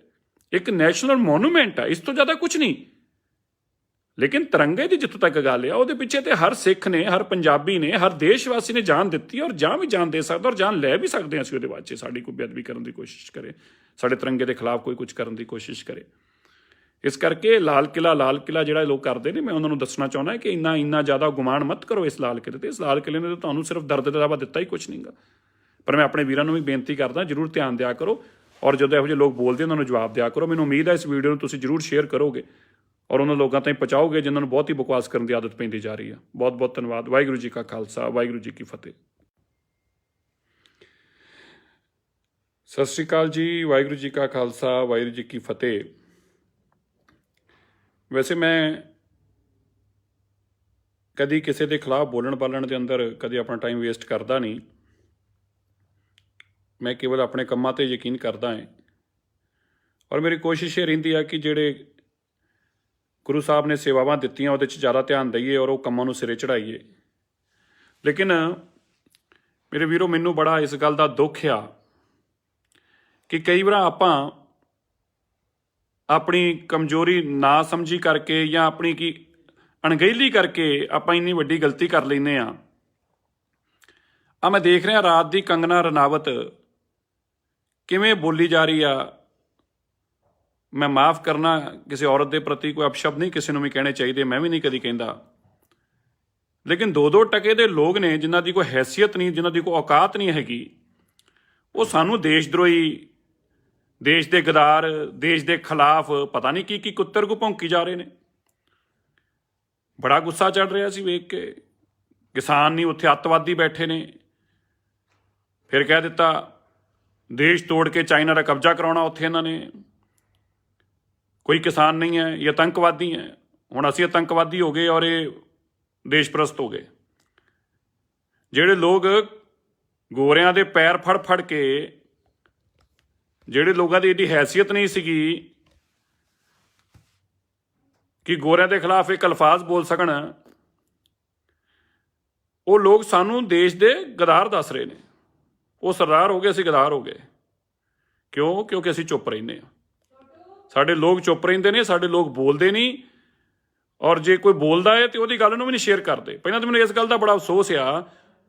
ਇੱਕ ਨੈਸ਼ਨਲ ਮੋਨੂਮੈਂਟ ਆ, ਇਸ ਤੋਂ ਜ਼ਿਆਦਾ ਕੁਝ ਨਹੀਂ। ਲੇਕਿਨ ਤਿਰੰਗੇ ਦੀ ਜਿੱਥੋਂ ਤੱਕ ਗੱਲ ਆ, ਉਹਦੇ ਪਿੱਛੇ ਤੇ ਹਰ ਸਿੱਖ ਨੇ, ਹਰ ਪੰਜਾਬੀ ਨੇ, ਹਰ ਦੇਸ਼ ਵਾਸੀ ਨੇ ਜਾਨ ਦਿੱਤੀ, ਔਰ ਜਾਂ ਵੀ ਜਾਨ ਦੇ ਸਕਦਾ ਔਰ ਜਾਨ ਲੈ ਵੀ ਸਕਦੇ ਹਾਂ ਅਸੀਂ ਉਹਦੇ ਬਾਅਦ। ਸਾਡੀ ਕੋਈ ਬੇਅਦਬੀ ਕਰਨ ਦੀ ਕੋਸ਼ਿਸ਼ ਕਰੇ, ਸਾਡੇ ਤਿਰੰਗੇ ਦੇ ਖਿਲਾਫ ਕੋਈ ਕੁਝ ਕਰਨ ਦੀ ਕੋਸ਼ਿਸ਼ ਕਰੇ। ਇਸ ਕਰਕੇ ਲਾਲ ਕਿਲਾ ਜਿਹੜਾ ਲੋਕ ਕਰਦੇ ਨੇ, ਮੈਂ ਉਹਨਾਂ ਨੂੰ ਦੱਸਣਾ ਚਾਹੁੰਦਾ ਕਿ ਇੰਨਾ ਜ਼ਿਆਦਾ ਗੁਮਾਨ ਮਤ ਕਰੋ ਇਸ ਲਾਲ ਕਿਲੇ ਤੇ। ਇਸ ਲਾਲ ਕਿਲੇ ਨੇ ਤੁਹਾਨੂੰ ਸਿਰਫ ਦਰਦ ਦਾ ਦਾਵਾ ਦਿੱਤਾ ਹੀ ਕੁਝ ਨਹੀਂਗਾ। ਪਰ ਮੈਂ ਆਪਣੇ ਵੀਰਾਂ ਨੂੰ ਵੀ ਬੇਨਤੀ ਕਰਦਾ, ਜ਼ਰੂਰ ਧਿਆਨ ਦਿਆ ਕਰੋ, ਔਰ ਜਦੋਂ ਇਹੋ ਜਿਹੇ ਲੋਕ ਬੋਲਦੇ ਉਹਨਾਂ ਨੂੰ ਜਵਾਬ ਦਿਆ ਕਰੋ। ਮੈਨੂੰ ਉਮੀਦ ਹੈ ਇਸ ਵੀਡੀਓ ਨੂੰ ਤੁਸੀਂ ਜ਼ਰੂਰ ਸ਼ੇਅਰ ਕਰੋਗੇ ਔਰ ਉਹਨਾਂ ਲੋਕਾਂ ਤਾਈਂ ਪਹੁੰਚਾਓਗੇ ਜਿਨ੍ਹਾਂ ਨੂੰ ਬਹੁਤ ਹੀ ਬਕਵਾਸ ਕਰਨ ਦੀ ਆਦਤ ਪੈਂਦੀ ਜਾ ਰਹੀ ਹੈ। ਬਹੁਤ ਬਹੁਤ ਧੰਨਵਾਦ। ਵਾਹਿਗੁਰੂ ਜੀ ਕਾ ਖਾਲਸਾ, ਵਾਹਿਗੁਰੂ ਜੀ ਕੀ ਫਤਿਹ। ਸਤਿ ਸ਼੍ਰੀ ਅਕਾਲ ਜੀ। ਵਾਹਿਗੁਰੂ ਜੀ ਕਾ ਖਾਲਸਾ, ਵਾਹਿਗੁਰੂ ਜੀ ਕੀ ਫਤਿਹ। ਵੈਸੇ ਮੈਂ ਕਦੀ ਕਿਸੇ ਦੇ ਖਿਲਾਫ ਬੋਲਣ ਦੇ ਅੰਦਰ ਕਦੇ ਆਪਣਾ ਟਾਈਮ ਵੇਸਟ ਕਰਦਾ ਨਹੀਂ। ਮੈਂ ਕੇਵਲ ਆਪਣੇ ਕੰਮਾਂ 'ਤੇ ਯਕੀਨ ਕਰਦਾ ਹਾਂ ਔਰ ਮੇਰੀ ਕੋਸ਼ਿਸ਼ ਇਹ ਰਹਿੰਦੀ ਹੈ ਕਿ ਜਿਹੜੇ ਗੁਰੂ ਸਾਹਿਬ ਨੇ ਸੇਵਾਵਾਂ ਦਿੱਤੀਆਂ ਉਹਦੇ 'ਚ ਜ਼ਿਆਦਾ ਧਿਆਨ ਦਈਏ ਔਰ ਉਹ ਕੰਮਾਂ ਨੂੰ ਸਿਰੇ ਚੜ੍ਹਾਈਏ। ਲੇਕਿਨ ਮੇਰੇ ਵੀਰੋ, ਮੈਨੂੰ ਬੜਾ ਇਸ ਗੱਲ ਦਾ ਦੁੱਖ ਆ ਕਿ ਕਈ ਵਾਰ ਆਪਾਂ ਆਪਣੀ ਕਮਜ਼ੋਰੀ ਨਾ ਸਮਝੀ ਕਰਕੇ ਜਾਂ ਆਪਣੀ ਕੀ ਅਣਗਹਿਲੀ ਕਰਕੇ ਆਪਾਂ ਇੰਨੀ ਵੱਡੀ ਗਲਤੀ ਕਰ ਲੈਂਦੇ ਹਾਂ। ਮੈਂ ਦੇਖ ਰਿਹਾ ਰਾਤ ਦੀ ਕੰਗਨਾ ਰਣਾਵਤ ਕਿਵੇਂ ਬੋਲੀ ਜਾ ਰਹੀ ਆ। ਮੈਂ ਮਾਫ਼ ਕਰਨਾ, ਕਿਸੇ ਔਰਤ ਦੇ ਪ੍ਰਤੀ ਕੋਈ ਅਪਸ਼ਬਦ ਨਹੀਂ ਕਿਸੇ ਨੂੰ ਵੀ ਕਹਿਣੇ ਚਾਹੀਦੇ, ਮੈਂ ਵੀ ਨਹੀਂ ਕਦੀ ਕਹਿੰਦਾ। ਲੇਕਿਨ 2% ਦੇ ਲੋਕ ਨੇ ਜਿਨ੍ਹਾਂ ਦੀ ਕੋਈ ਹੈਸੀਅਤ ਨਹੀਂ, ਜਿਨ੍ਹਾਂ ਦੀ ਕੋਈ ਔਕਾਤ ਨਹੀਂ ਹੈਗੀ, ਉਹ ਸਾਨੂੰ ਦੇਸ਼ ਦਰੋਹੀ, ਦੇਸ਼ ਦੇ ਗਦਾਰ, ਦੇਸ਼ ਦੇ ਖਿਲਾਫ ਪਤਾ ਨਹੀਂ ਕੀ ਕੁੱਤਰ ਕੋ ਭੌਂਕੀ ਜਾ ਰਹੇ ਨੇ। ਬੜਾ ਗੁੱਸਾ ਚੜ ਰਿਹਾ ਸੀ ਵੇਖ ਕੇ। ਕਿਸਾਨ ਨਹੀਂ ਉੱਥੇ ਅੱਤਵਾਦੀ ਬੈਠੇ ਨੇ। ਫਿਰ ਕਹਿ ਦਿੱਤਾ ਦੇਸ਼ ਤੋੜ ਕੇ ਚਾਈਨਾ ਦਾ ਕਬਜ਼ਾ ਕਰਾਉਣਾ ਉੱਥੇ ਇਹਨਾਂ ਨੇ। ਕੋਈ ਕਿਸਾਨ ਨਹੀਂ ਹੈ, ਇਹ ਆਤੰਕਵਾਦੀ ਹੈ। ਹੁਣ ਅਸੀਂ ਆਤੰਕਵਾਦੀ ਹੋ ਗਏ ਔਰ ਇਹ ਦੇਸ਼ ਪ੍ਰਸਤ ਹੋ ਗਏ। ਜਿਹੜੇ ਲੋਕ ਗੋਰਿਆਂ ਦੇ ਪੈਰ ਫੜ ਫੜ ਕੇ, ਜਿਹੜੇ ਲੋਕਾਂ ਦੀ ਇਹਦੀ ਹੈਸੀਅਤ ਨਹੀਂ ਸੀਗੀ ਕਿ ਗੋਰਿਆਂ ਦੇ ਖਿਲਾਫ ਇੱਕ ਅਲਫਾਜ਼ ਬੋਲ ਸਕਣ, ਉਹ ਲੋਕ ਸਾਨੂੰ ਦੇਸ਼ ਦੇ ਗਦਾਰ ਦੱਸ ਰਹੇ ਨੇ। ਉਹ ਸਰਦਾਰ ਹੋ ਗਏ, ਅਸੀਂ ਗਦਾਰ ਹੋ ਗਏ। ਕਿਉਂ? ਕਿਉਂਕਿ ਅਸੀਂ ਚੁੱਪ ਰਹਿੰਦੇ ਹਾਂ। ਸਾਡੇ ਲੋਕ ਚੁੱਪ ਰਹਿੰਦੇ ਨੇ, ਸਾਡੇ ਲੋਕ ਬੋਲਦੇ ਨਹੀਂ। ਔਰ ਜੇ ਕੋਈ ਬੋਲਦਾ ਹੈ ਤੇ ਉਹਦੀ ਗੱਲ ਨੂੰ ਵੀ ਨਹੀਂ ਸ਼ੇਅਰ ਕਰਦੇ। ਪਹਿਲਾਂ ਤਾਂ ਮੈਨੂੰ ਇਸ ਗੱਲ ਦਾ ਬੜਾ ਅਫਸੋਸ ਆ,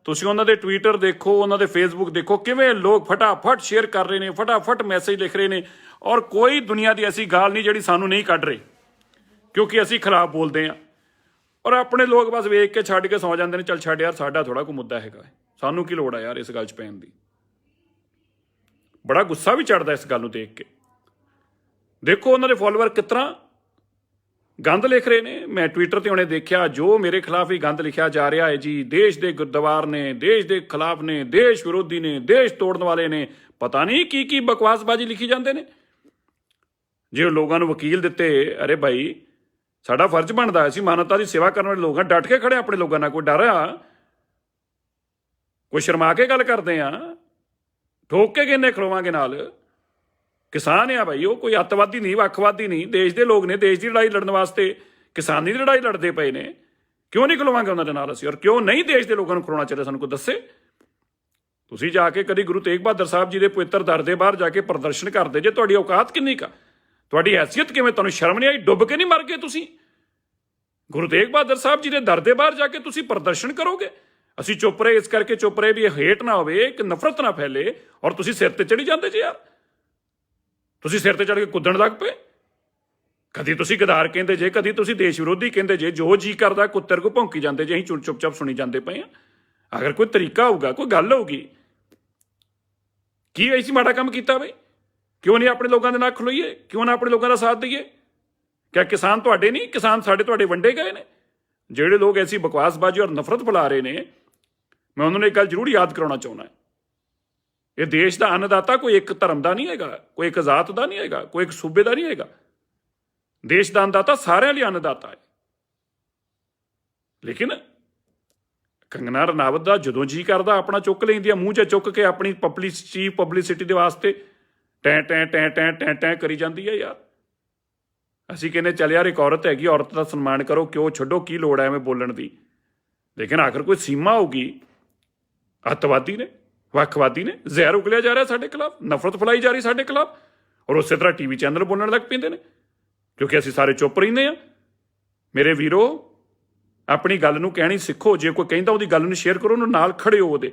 ਤੁਸੀਂ ਉਹਨਾਂ ਦੇ ਟਵਿੱਟਰ ਦੇਖੋ, ਉਹਨਾਂ ਦੇ ਫੇਸਬੁੱਕ ਦੇਖੋ, ਕਿਵੇਂ ਲੋਕ ਫਟਾਫਟ ਸ਼ੇਅਰ ਕਰ ਰਹੇ ਨੇ, ਫਟਾਫਟ ਮੈਸੇਜ ਲਿਖ ਰਹੇ ਨੇ। ਔਰ ਕੋਈ ਦੁਨੀਆ ਦੀ ਐਸੀ ਗੱਲ ਨਹੀਂ ਜਿਹੜੀ ਸਾਨੂੰ ਨਹੀਂ ਕੱਢ ਰਹੀ, ਕਿਉਂਕਿ ਅਸੀਂ ਖਿਲਾਫ ਬੋਲਦੇ ਹਾਂ। ਔਰ ਆਪਣੇ ਲੋਕ ਬਸ ਵੇਖ ਕੇ ਛੱਡ ਕੇ ਸੌ ਜਾਂਦੇ ਨੇ, ਚੱਲ ਛੱਡ ਯਾਰ, ਸਾਡਾ ਥੋੜਾ ਕੋਈ ਮੁੱਦਾ ਹੈਗਾ, ਸਾਨੂੰ ਕੀ ਲੋੜ ਆ ਯਾਰ ਇਸ ਗੱਲ 'ਚ ਪੈਣ ਦੀ। ਬੜਾ ਗੁੱਸਾ ਵੀ ਚੜਦਾ ਇਸ ਗੱਲ ਨੂੰ ਦੇਖ ਕੇ। ਦੇਖੋ ਉਹਨਾਂ ਦੇ ਫੋਲੋਵਰ ਕਿਸ ਤਰ੍ਹਾਂ ਗੰਦ ਲਿਖ ਰਹੇ ਨੇ। ਮੈਂ ਟਵਿੱਟਰ ਤੇ ਹੁਣੇ ਦੇਖਿਆ, ਜੋ ਮੇਰੇ ਖਿਲਾਫ ਹੀ ਗੰਦ ਲਿਖਿਆ ਜਾ ਰਿਹਾ ਹੈ ਜੀ। ਦੇਸ਼ ਦੇ ਗੁਰਦਵਾਰ ਨੇ, ਦੇਸ਼ ਦੇ ਖਿਲਾਫ ਨੇ, ਦੇਸ਼ ਵਿਰੋਧੀ ਨੇ, ਦੇਸ਼ ਤੋੜਨ ਵਾਲੇ ਨੇ, ਪਤਾ ਨਹੀਂ ਕੀ ਕੀ ਬਕਵਾਸਬਾਜ਼ੀ ਲਿਖੀ ਜਾਂਦੇ ਨੇ। ਜੇ ਲੋਕਾਂ ਨੂੰ ਵਕੀਲ ਦਿੱਤੇ, ਅਰੇ ਭਾਈ ਸਾਡਾ ਫਰਜ਼ ਬਣਦਾ, ਅਸੀਂ ਮਾਨਵਤਾ ਦੀ ਸੇਵਾ ਕਰਨ ਵਾਲੇ ਲੋਕ ਹਾਂ, ਡਟ ਕੇ ਖੜੇ ਆਪਣੇ ਲੋਕਾਂ ਨਾਲ। ਕੋਈ ਡਰ ਆ? ਕੋਈ ਸ਼ਰਮਾ ਕੇ ਗੱਲ ਕਰਦੇ ਆ? ਠੋਕ ਕੇ ਕਿੰਨੇ ਖਲੋਵਾਂਗੇ ਨਾਲ? ਕਿਸਾਨ ਆ ਭਾਈ, ਉਹ ਕੋਈ ਅੱਤਵਾਦੀ ਨਹੀਂ, ਵੱਖਵਾਦੀ ਨਹੀਂ। ਦੇਸ਼ ਦੇ ਲੋਕ ਨੇ, ਦੇਸ਼ ਦੀ ਲੜਾਈ ਲੜਨ ਵਾਸਤੇ, ਕਿਸਾਨੀ ਦੀ ਲੜਾਈ ਲੜਦੇ ਪਏ ਨੇ। ਕਿਉਂ ਨਹੀਂ ਖਲੋਵਾਂਗੇ ਉਹਨਾਂ ਦੇ ਨਾਲ ਅਸੀਂ? ਔਰ ਕਿਉਂ ਨਹੀਂ ਦੇਸ਼ ਦੇ ਲੋਕਾਂ ਨੂੰ ਖਲੋਣਾ ਚਾਹੀਦਾ? ਸਾਨੂੰ ਕੋਈ ਦੱਸੇ। ਤੁਸੀਂ ਜਾ ਕੇ ਕਦੀ ਗੁਰੂ ਤੇਗ ਬਹਾਦਰ ਸਾਹਿਬ ਜੀ ਦੇ ਪਵਿੱਤਰ ਦਰ ਦੇ ਬਾਹਰ ਜਾ ਕੇ ਪ੍ਰਦਰਸ਼ਨ ਕਰਦੇ ਜੇ? ਤੁਹਾਡੀ ਔਕਾਤ ਕਿੰਨੀ ਕਾ? ਤੁਹਾਡੀ ਹੈਸੀਅਤ ਕਿਵੇਂ? ਤੁਹਾਨੂੰ ਸ਼ਰਮ ਨਹੀਂ ਆਈ? ਡੁੱਬ ਕੇ ਨਹੀਂ ਮਰ ਗਏ ਤੁਸੀਂ? ਗੁਰੂ ਤੇਗ ਬਹਾਦਰ ਸਾਹਿਬ ਜੀ ਦੇ ਦਰ ਦੇ ਬਾਹਰ ਜਾ ਕੇ ਤੁਸੀਂ ਪ੍ਰਦਰਸ਼ਨ ਕਰੋਗੇ? ਅਸੀਂ ਚੁੱਪ ਰਹੇ, ਇਸ ਕਰਕੇ ਚੁੱਪ ਰਹੇ ਵੀ ਇਹ ਹੇਟ ਨਾ ਹੋਵੇ, ਕਿ ਨਫ਼ਰਤ ਨਾ ਫੈਲੇ। ਔਰ ਤੁਸੀਂ ਸਿਰ ਤੇ ਚੜੀ ਜਾਂਦੇ ਜੇ ਯਾਰ। ਤੁਸੀਂ ਸਿਰ ਤੇ ਚੜ ਕੇ ਕੁੱਦਣ ਲੱਗ ਪਏ। ਕਦੀ ਤੁਸੀਂ ਗਦਾਰ ਕਹਿੰਦੇ ਜੇ, ਕਦੀ ਤੁਸੀਂ ਦੇਸ਼ ਵਿਰੋਧੀ ਕਹਿੰਦੇ ਜੇ। ਜੋ ਜੀ ਕਰਦਾ ਕੁੱਤਰ ਕੋ ਭੌਂਕੀ ਜਾਂਦੇ ਜੇ। ਅਸੀਂ ਚੁੱਪ-ਚਾਪ ਸੁਣੀ ਜਾਂਦੇ ਪਏ ਹਾਂ। ਅਗਰ ਕੋਈ ਤਰੀਕਾ ਹੋਊਗਾ, ਕੋਈ ਗੱਲ ਹੋਊਗੀ, ਕੀ ਐਸੀ ਮਾੜਾ ਕੰਮ ਕੀਤਾ ਬਈ? ਕਿਉਂ ਨਹੀਂ ਆਪਣੇ ਲੋਕਾਂ ਦੇ ਨਾਲ ਖਲੋਈਏ? ਕਿਉਂ ਨਾ ਆਪਣੇ ਲੋਕਾਂ ਦਾ ਸਾਥ ਦਈਏ? ਕਿਆ ਕਿਸਾਨ ਤੁਹਾਡੇ ਨਹੀਂ? ਕਿਸਾਨ ਸਾਡੇ ਤੁਹਾਡੇ ਵੰਡੇ ਗਏ ਨੇ। ਜਿਹੜੇ ਲੋਕ ਐਸੀ ਬਕਵਾਸਬਾਜ਼ੀ ਔਰ ਨਫ਼ਰਤ ਫੈਲਾ ਰਹੇ ਨੇ, ਮੈਂ ਉਹਨਾਂ ਨੂੰ ਇੱਕ ਗੱਲ ਜ਼ਰੂਰ ਯਾਦ ਕਰਾਉਣਾ ਚਾਹੁੰਦਾ। ਇਹ ਦੇਸ਼ ਦਾ ਅੰਨਦਾਤਾ ਕੋਈ ਇੱਕ ਧਰਮ ਦਾ ਨਹੀਂ ਹੈਗਾ, ਕੋਈ ਇੱਕ ਜ਼ਾਤ ਦਾ ਨਹੀਂ ਹੈਗਾ, ਕੋਈ ਇੱਕ ਸੂਬੇ ਦਾ ਨਹੀਂ ਹੈਗਾ। ਦੇਸ਼ ਦਾ ਅੰਨਦਾਤਾ ਸਾਰਿਆਂ ਲਈ ਅੰਨਦਾਤਾ ਹੈ। ਲੇਕਿਨ ਕੰਗਨਾ ਰਣਾਵਤ ਦਾ ਜਦੋਂ ਜੀ ਕਰਦਾ ਆਪਣਾ ਚੁੱਕ ਲੈਂਦੀ ਆ, ਮੂੰਹ 'ਚ ਚੁੱਕ ਕੇ ਆਪਣੀ ਪਬਲਿਸਿਟੀ ਦੇ ਵਾਸਤੇ ਟੈਂ ਟੈਂ ਟੈਂ ਟੈਂ ਟੈਂ ਟੈਂ ਕਰੀ ਜਾਂਦੀ ਹੈ ਯਾਰ। ਅਸੀਂ ਕਹਿੰਦੇ ਚੱਲ ਯਾਰ ਇੱਕ ਔਰਤ ਹੈਗੀ, ਔਰਤ ਦਾ ਸਨਮਾਨ ਕਰੋ, ਕਿਉਂ ਛੱਡੋ, ਕੀ ਲੋੜ ਹੈ ਐਵੇਂ ਬੋਲਣ ਦੀ। ਲੇਕਿਨ ਆਖਰ ਕੋਈ ਸੀਮਾ ਹੋਊਗੀ। ਅੱਤਵਾਦੀ ਨੇ, ਵੱਖਵਾਦੀ ਨੇ, ਜ਼ਹਿਰ ਉਗਲਿਆ ਜਾ ਰਿਹਾ ਸਾਡੇ ਖਿਲਾਫ, ਨਫ਼ਰਤ ਫੈਲਾਈ ਜਾ ਰਹੀ ਸਾਡੇ ਖਿਲਾਫ। ਔਰ ਉਸੇ ਤਰ੍ਹਾਂ ਟੀਵੀ ਚੈਨਲ ਬੋਲਣ ਲੱਗ ਪੈਂਦੇ ਨੇ, ਕਿਉਂਕਿ ਅਸੀਂ ਸਾਰੇ ਚੁੱਪ ਰਹਿੰਦੇ ਹਾਂ। ਮੇਰੇ ਵੀਰੋ, ਆਪਣੀ ਗੱਲ ਨੂੰ ਕਹਿਣੀ ਸਿੱਖੋ। ਜੇ ਕੋਈ ਕਹਿੰਦਾ ਉਹਦੀ ਗੱਲ ਨੂੰ ਸ਼ੇਅਰ ਕਰੋ, ਉਹਨੂੰ ਨਾਲ ਖੜੇ ਹੋ ਉਹਦੇ।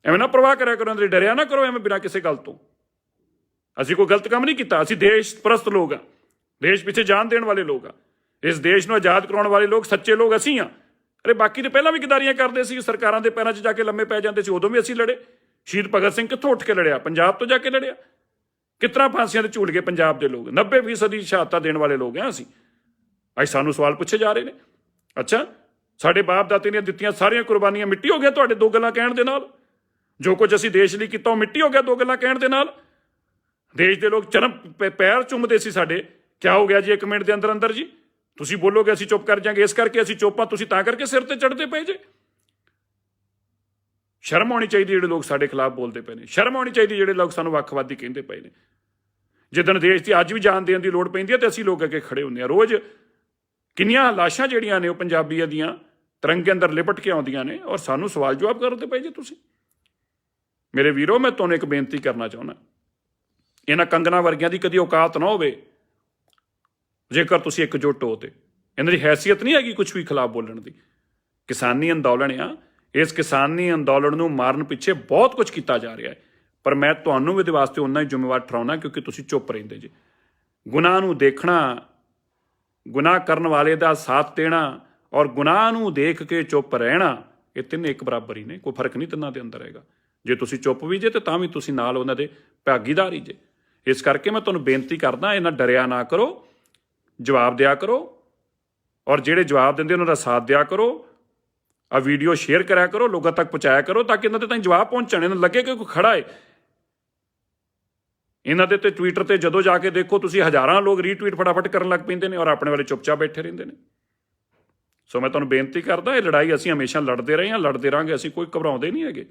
ਐਵੇਂ ਨਾ ਪਰਵਾਹ ਕਰਿਆ ਕਰੋ, ਅੰਦਰ ਡਰਿਆ ਨਾ ਕਰੋ ਐਵੇਂ ਬਿਨਾਂ ਕਿਸੇ ਗੱਲ ਤੋਂ। ਅਸੀਂ ਕੋਈ ਗਲਤ ਕੰਮ ਨਹੀਂ ਕੀਤਾ। ਅਸੀਂ ਦੇਸ਼ ਪ੍ਰਸਤ ਲੋਕ ਹਾਂ, ਦੇਸ਼ ਪਿੱਛੇ ਜਾਨ ਦੇਣ ਵਾਲੇ ਲੋਕ ਹਾਂ। ਇਸ ਦੇਸ਼ ਨੂੰ ਆਜ਼ਾਦ ਕਰਾਉਣ ਵਾਲੇ ਲੋਕ, ਸੱਚੇ ਲੋਕ ਅਸੀਂ ਹਾਂ। ਅਰੇ ਬਾਕੀ ਤਾਂ ਪਹਿਲਾਂ ਵੀ ਗਦਾਰੀਆਂ ਕਰਦੇ ਸੀ, ਸਰਕਾਰਾਂ ਦੇ ਪੈਰਾਂ 'ਚ ਜਾ ਕੇ ਲੰਮੇ ਪੈ ਜਾਂਦੇ ਸੀ, ਉਦੋਂ ਵੀ ਅਸੀਂ ਲੜੇ। ਸ਼ਹੀਦ ਭਗਤ ਸਿੰਘ ਕਿੱਥੋਂ ਉੱਠ ਕੇ ਲੜਿਆ? ਪੰਜਾਬ ਤੋਂ ਜਾ ਕੇ ਲੜਿਆ। ਕਿਸ ਤਰ੍ਹਾਂ ਫਾਂਸੀਆਂ 'ਤੇ ਝੂਲ ਗਏ ਪੰਜਾਬ ਦੇ ਲੋਕ? 90% ਸ਼ਹਾਦਤਾਂ ਦੇਣ ਵਾਲੇ ਲੋਕ ਹਾਂ ਅਸੀਂ। ਅੱਜ ਸਾਨੂੰ ਸਵਾਲ ਪੁੱਛੇ ਜਾ ਰਹੇ ਨੇ। ਅੱਛਾ, ਸਾਡੇ ਬਾਪ ਦਾਤੇ ਨੇ ਦਿੱਤੀਆਂ ਸਾਰੀਆਂ ਕੁਰਬਾਨੀਆਂ ਮਿੱਟੀ ਹੋ ਗਿਆ ਤੁਹਾਡੇ ਦੋ ਗੱਲਾਂ ਕਹਿਣ ਦੇ ਨਾਲ? ਜੋ ਕੁਝ ਅਸੀਂ ਦੇਸ਼ ਲਈ ਕੀਤਾ ਉਹ ਮਿੱਟੀ ਹੋ ਗਿਆ ਦੋ ਗੱਲਾਂ ਕਹਿਣ ਦੇ ਨਾਲ? ਦੇਸ਼ ਦੇ ਲੋਕ ਚਰਮ ਪੈਰ ਚੁੰਮਦੇ ਸੀ ਸਾਡੇ, ਕਿਆ ਹੋ ਗਿਆ ਜੀ 1 ਮਿੰਟ ਦੇ ਅੰਦਰ ਅੰਦਰ ਜੀ? ਤੁਸੀਂ ਬੋਲੋਗੇ ਅਸੀਂ ਚੁੱਪ ਕਰ ਜਾਾਂਗੇ, ਇਸ ਕਰਕੇ ਅਸੀਂ ਚੁੱਪ ਹਾਂ, ਤੁਸੀਂ ਤਾਂ ਕਰਕੇ ਸਿਰ ਤੇ ਚੜ੍ਹਦੇ ਪਏ ਜੇ। ਸ਼ਰਮ ਆਉਣੀ ਚਾਹੀਦੀ ਜਿਹੜੇ ਲੋਕ ਸਾਡੇ ਖਿਲਾਫ ਬੋਲਦੇ ਪਏ ਨੇ। ਸ਼ਰਮ ਆਉਣੀ ਚਾਹੀਦੀ ਜਿਹੜੇ ਲੋਕ ਸਾਨੂੰ ਵੱਖਵਾਦੀ ਕਹਿੰਦੇ ਪਏ ਨੇ। ਜਿੱਦਣ ਦੇਸ਼ ਦੀ ਅੱਜ ਵੀ ਜਾਨ ਦੇਣ ਦੀ ਲੋੜ ਪੈਂਦੀ ਹੈ ਤੇ ਅਸੀਂ ਲੋਕ ਅੱਗੇ ਖੜੇ ਹੁੰਦੇ ਹਾਂ। ਰੋਜ਼ ਕਿੰਨੀਆਂ ਲਾਸ਼ਾਂ ਜਿਹੜੀਆਂ ਨੇ ਉਹ ਪੰਜਾਬੀਆਂ ਦੀਆਂ ਤਿਰੰਗੇ ਅੰਦਰ ਲਿਪਟ ਕੇ ਆਉਂਦੀਆਂ ਨੇ, ਔਰ ਸਾਨੂੰ ਸਵਾਲ ਜਵਾਬ ਕਰਦੇ ਪਏ ਜੇ ਤੁਸੀਂ। ਮੇਰੇ ਵੀਰੋ, ਮੈਂ ਤੁਹਾਨੂੰ ਇੱਕ ਬੇਨਤੀ ਕਰਨਾ ਚਾਹੁੰਦਾ। ਇਹਨਾਂ ਕੰਗਨਾ ਵਰਗਿਆਂ ਦੀ ਕਦੀ ਔਕਾਤ ਨਾ ਹੋਵੇ। ਜੇਕਰ ਤੁਸੀਂ ਇਕਜੁੱਟ ਹੋ ਤੇ ਇਹਨਾਂ ਦੀ ਹੈਸੀਅਤ ਨਹੀਂ ਹੈਗੀ ਕੁਛ ਵੀ ਖਿਲਾਫ ਬੋਲਣ ਦੀ। ਕਿਸਾਨੀ ਅੰਦੋਲਨ ਆ, ਇਸ ਕਿਸਾਨੀ ਅੰਦੋਲਨ ਨੂੰ ਮਾਰਨ ਪਿੱਛੇ ਬਹੁਤ ਕੁਝ ਕੀਤਾ ਜਾ ਰਿਹਾ ਹੈ, ਪਰ ਮੈਂ ਤੁਹਾਨੂੰ ਵੀ ਇਹਦੇ ਵਾਸਤੇ ਉਨਾ ਹੀ ਜ਼ਿੰਮੇਵਾਰ ਠਹਿਰਾਉਣਾ ਕਿਉਂਕਿ ਤੁਸੀਂ ਚੁੱਪ ਰਹਿੰਦੇ ਜੇ। ਗੁਨਾਹ ਨੂੰ ਦੇਖਣਾ, ਗੁਨਾਹ ਕਰਨ ਵਾਲੇ ਦਾ ਸਾਥ ਦੇਣਾ ਔਰ ਗੁਨਾਹ ਨੂੰ ਦੇਖ ਕੇ ਚੁੱਪ ਰਹਿਣਾ, ਇਹ ਤਿੰਨੇ ਇੱਕ ਬਰਾਬਰ ਹੀ ਨੇ। ਕੋਈ ਫਰਕ ਨਹੀਂ ਤਿੰਨਾਂ ਦੇ ਅੰਦਰ ਹੈਗਾ। ਜੇ ਤੁਸੀਂ ਚੁੱਪ ਵੀ ਜੇ ਤੇ ਤਾਂ ਵੀ ਤੁਸੀਂ ਨਾਲ ਉਹਨਾਂ ਦੇ ਭਾਗੀਦਾਰ ਹੀ ਜੇ। ਇਸ ਕਰਕੇ ਮੈਂ ਤੁਹਾਨੂੰ ਬੇਨਤੀ ਕਰਦਾ, ਇਹਨਾਂ ਡਰਿਆ ਨਾ ਕਰੋ, ਜਵਾਬ ਦਿਆ ਕਰੋ। ਔਰ ਜਿਹੜੇ ਜਵਾਬ ਦਿੰਦੇ ਉਹਨਾਂ ਦਾ ਸਾਥ ਦਿਆ ਕਰੋ। ਆ ਵੀਡੀਓ ਸ਼ੇਅਰ ਕਰਿਆ ਕਰੋ, ਲੋਕਾਂ ਤੱਕ ਪਹੁੰਚਾਇਆ ਕਰੋ, ਤਾਂ ਕਿ ਇਹਨਾਂ ਦੇ ਤਾਈਂ ਜਵਾਬ ਪਹੁੰਚਣ, ਇਹਨਾਂ ਨੂੰ ਲੱਗੇ ਕਿ ਕੋਈ ਖੜਾ ਹੈ। ਇਹਨਾਂ ਦੇ ਤੇ ਟਵਿੱਟਰ ਤੇ ਜਦੋਂ ਜਾ ਕੇ ਦੇਖੋ ਤੁਸੀਂ, ਹਜ਼ਾਰਾਂ ਲੋਕ ਰੀਟਵੀਟ ਫਟਾਫਟ ਕਰਨ ਲੱਗ ਪੈਂਦੇ ਨੇ ਔਰ ਆਪਣੇ ਵਾਲੇ ਚੁੱਪਚਾਪ ਬੈਠੇ ਰਹਿੰਦੇ ਨੇ। ਸੋ ਮੈਂ ਤੁਹਾਨੂੰ ਬੇਨਤੀ ਕਰਦਾ, ਇਹ ਲੜਾਈ ਅਸੀਂ ਹਮੇਸ਼ਾ ਲੜਦੇ ਰਹੇ ਹਾਂ, ਲੜਦੇ ਰਹਾਂਗੇ। ਅਸੀਂ ਕੋਈ ਘਬਰਾਉਂਦੇ ਨਹੀਂ ਹੈਗੇ,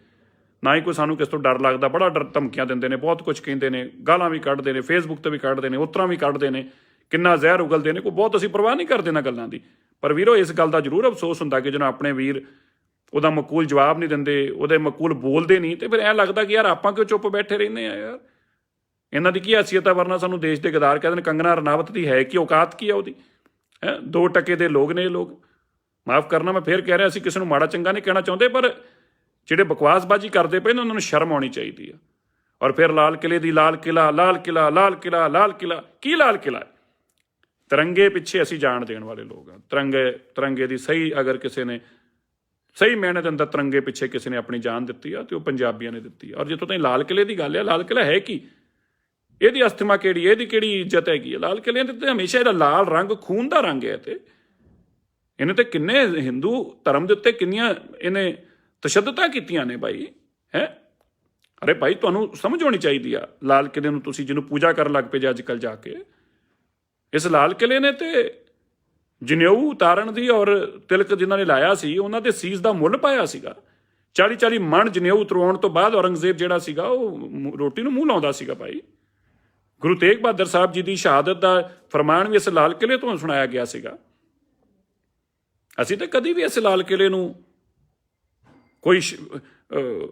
ਨਾ ਹੀ ਕੋਈ ਸਾਨੂੰ ਕਿਸ ਤੋਂ ਡਰ ਲੱਗਦਾ। ਬੜਾ ਡਰ, ਧਮਕੀਆਂ ਦਿੰਦੇ ਨੇ, ਬਹੁਤ ਕੁਝ ਕਹਿੰਦੇ ਨੇ, ਗਾਲਾਂ ਵੀ ਕੱਢਦੇ ਨੇ, ਫੇਸਬੁੱਕ ਤੇ ਵੀ ਕੱਢਦੇ ਨੇ, ਉਤਰਾਂ ਵੀ ਕੱਢਦੇ ਨੇ, ਕਿੰਨਾ ਜ਼ਹਿਰ ਉਗਲਦੇ ਨੇ। ਕੋਈ ਬਹੁਤ ਅਸੀਂ ਪਰਵਾਹ ਨਹੀਂ ਕਰਦੇ ਇਹਨਾਂ ਗੱਲਾਂ ਦੀ। ਪਰ ਵੀਰੋ, ਇਸ ਗੱਲ ਦਾ ਜ਼ਰੂਰ ਅਫਸੋਸ ਹੁੰਦਾ ਕਿ ਜਦੋਂ ਆਪਣੇ ਵੀਰ ਉਹਦਾ ਮਕੂਲ ਜਵਾਬ ਨਹੀਂ ਦਿੰਦੇ, ਉਹਦੇ ਮਕੂਲ ਬੋਲਦੇ ਨਹੀਂ, ਤੇ ਫਿਰ ਐਂ ਲੱਗਦਾ ਕਿ ਯਾਰ ਆਪਾਂ ਕਿਉਂ ਚੁੱਪ ਬੈਠੇ ਰਹਿੰਦੇ ਆ ਯਾਰ, ਇਹਨਾਂ ਦੀ ਕੀ ਹੈਸੀਅਤ ਹੈ। ਵਰਨਾ ਸਾਨੂੰ ਦੇਸ਼ ਦੇ ਗਦਾਰ ਕਹਿੰਦੇ ਨੇ। ਕੰਗਨਾ ਰਣਾਵਤ ਦੀ ਹੈ ਕੀ ਔਕਾਤ, ਕੀ ਹੈ ਉਹਦੀ? 2% ਦੇ ਲੋਕ ਨੇ ਇਹ ਲੋਕ। ਮਾਫ ਕਰਨਾ, ਮੈਂ ਫਿਰ ਕਹਿ ਰਿਹਾ, ਅਸੀਂ ਕਿਸੇ ਨੂੰ ਮਾੜਾ ਚੰਗਾ ਨਹੀਂ ਕਹਿਣਾ ਚਾਹੁੰਦੇ, ਪਰ ਜਿਹੜੇ ਬਕਵਾਸਬਾਜ਼ੀ ਕਰਦੇ ਪਏ ਨੇ ਉਹਨਾਂ ਨੂੰ ਸ਼ਰਮ ਆਉਣੀ ਚਾਹੀਦੀ ਆ। ਔਰ ਫਿਰ ਲਾਲ ਕਿਲੇ ਦੀ ਲਾਲ ਕਿਲਾ, ਲਾਲ ਕਿਲਾ, ਲਾਲ ਕਿਲਾ, ਲਾਲ ਕਿਲਾ, ਕੀ ਲਾਲ ਕਿਲਾ? ਤਿਰੰਗੇ ਪਿੱਛੇ ਅਸੀਂ ਜਾਣ ਦੇਣ ਵਾਲੇ ਲੋਕ ਹਾਂ। ਤਿਰੰਗੇ ਦੀ ਸਹੀ, ਅਗਰ ਕਿਸੇ ਨੇ ਸਹੀ ਮਾਇਨੇ ਦੇ ਅੰਦਰ ਤਿਰੰਗੇ ਪਿੱਛੇ ਕਿਸੇ ਨੇ ਆਪਣੀ ਜਾਨ ਦਿੱਤੀ ਆ, ਤੇ ਉਹ ਪੰਜਾਬੀਆਂ ਨੇ ਦਿੱਤੀ ਆ। ਔਰ ਜਿੱਥੋਂ ਤਾਈਂ ਲਾਲ ਕਿਲੇ ਦੀ ਗੱਲ ਹੈ, ਲਾਲ ਕਿਲਾ ਹੈ ਕੀ? ਇਹਦੀ ਅਸਥਿਮਾ ਕਿਹੜੀ, ਇਹਦੀ ਕਿਹੜੀ ਇੱਜ਼ਤ ਹੈਗੀ ਹੈ? ਲਾਲ ਕਿਲੇ ਦੇ ਤੇ ਹਮੇਸ਼ਾ ਇਹਦਾ ਲਾਲ ਰੰਗ ਖੂਨ ਦਾ ਰੰਗ ਹੈ। ਤੇ ਇਹਨੇ ਤੇ ਕਿੰਨੇ ਹਿੰਦੂ ਧਰਮ ਦੇ ਉੱਤੇ ਕਿੰਨੀਆਂ ਇਹਨੇ ਤਸ਼ੱਦਦਾਂ ਕੀਤੀਆਂ ਨੇ ਬਾਈ। ਅਰੇ ਭਾਈ, ਤੁਹਾਨੂੰ ਸਮਝ ਆਉਣੀ ਚਾਹੀਦੀ ਆ। ਲਾਲ ਕਿਲੇ ਨੂੰ ਤੁਸੀਂ ਜਿਹਨੂੰ ਪੂਜਾ ਕਰਨ ਲੱਗ ਪਏ ਜੇ ਅੱਜ ਕੱਲ੍ਹ ਜਾ ਕੇ, ਇਸ ਲਾਲ ਕਿਲੇ ਨੇ ਤੇ ਜਨੇਊ ਉਤਾਰਨ ਦੀ ਔਰ ਤਿਲਕ ਜਿਨ੍ਹਾਂ ਨੇ ਲਾਇਆ ਸੀ, ਉਹਨਾਂ ਦੇ ਸੀਸ ਦਾ ਮੁੱਲ ਪਾਇਆ ਸੀਗਾ। 40-40 ਮਣ ਜਨੇਊ ਉਤਰਵਾਉਣ ਤੋਂ ਬਾਅਦ ਔਰੰਗਜ਼ੇਬ ਜਿਹੜਾ ਸੀਗਾ ਉਹ ਰੋਟੀ ਨੂੰ ਮੂੰਹ ਲਾਉਂਦਾ ਸੀਗਾ ਭਾਈ। ਗੁਰੂ ਤੇਗ ਬਹਾਦਰ ਸਾਹਿਬ ਜੀ ਦੀ ਸ਼ਹਾਦਤ ਦਾ ਫਰਮਾਨ ਵੀ ਇਸ ਲਾਲ ਕਿਲੇ ਤੋਂ ਸੁਣਾਇਆ ਗਿਆ ਸੀਗਾ। ਅਸੀਂ ਤਾਂ ਕਦੀ ਵੀ ਇਸ ਲਾਲ ਕਿਲੇ ਨੂੰ ਕੋਈ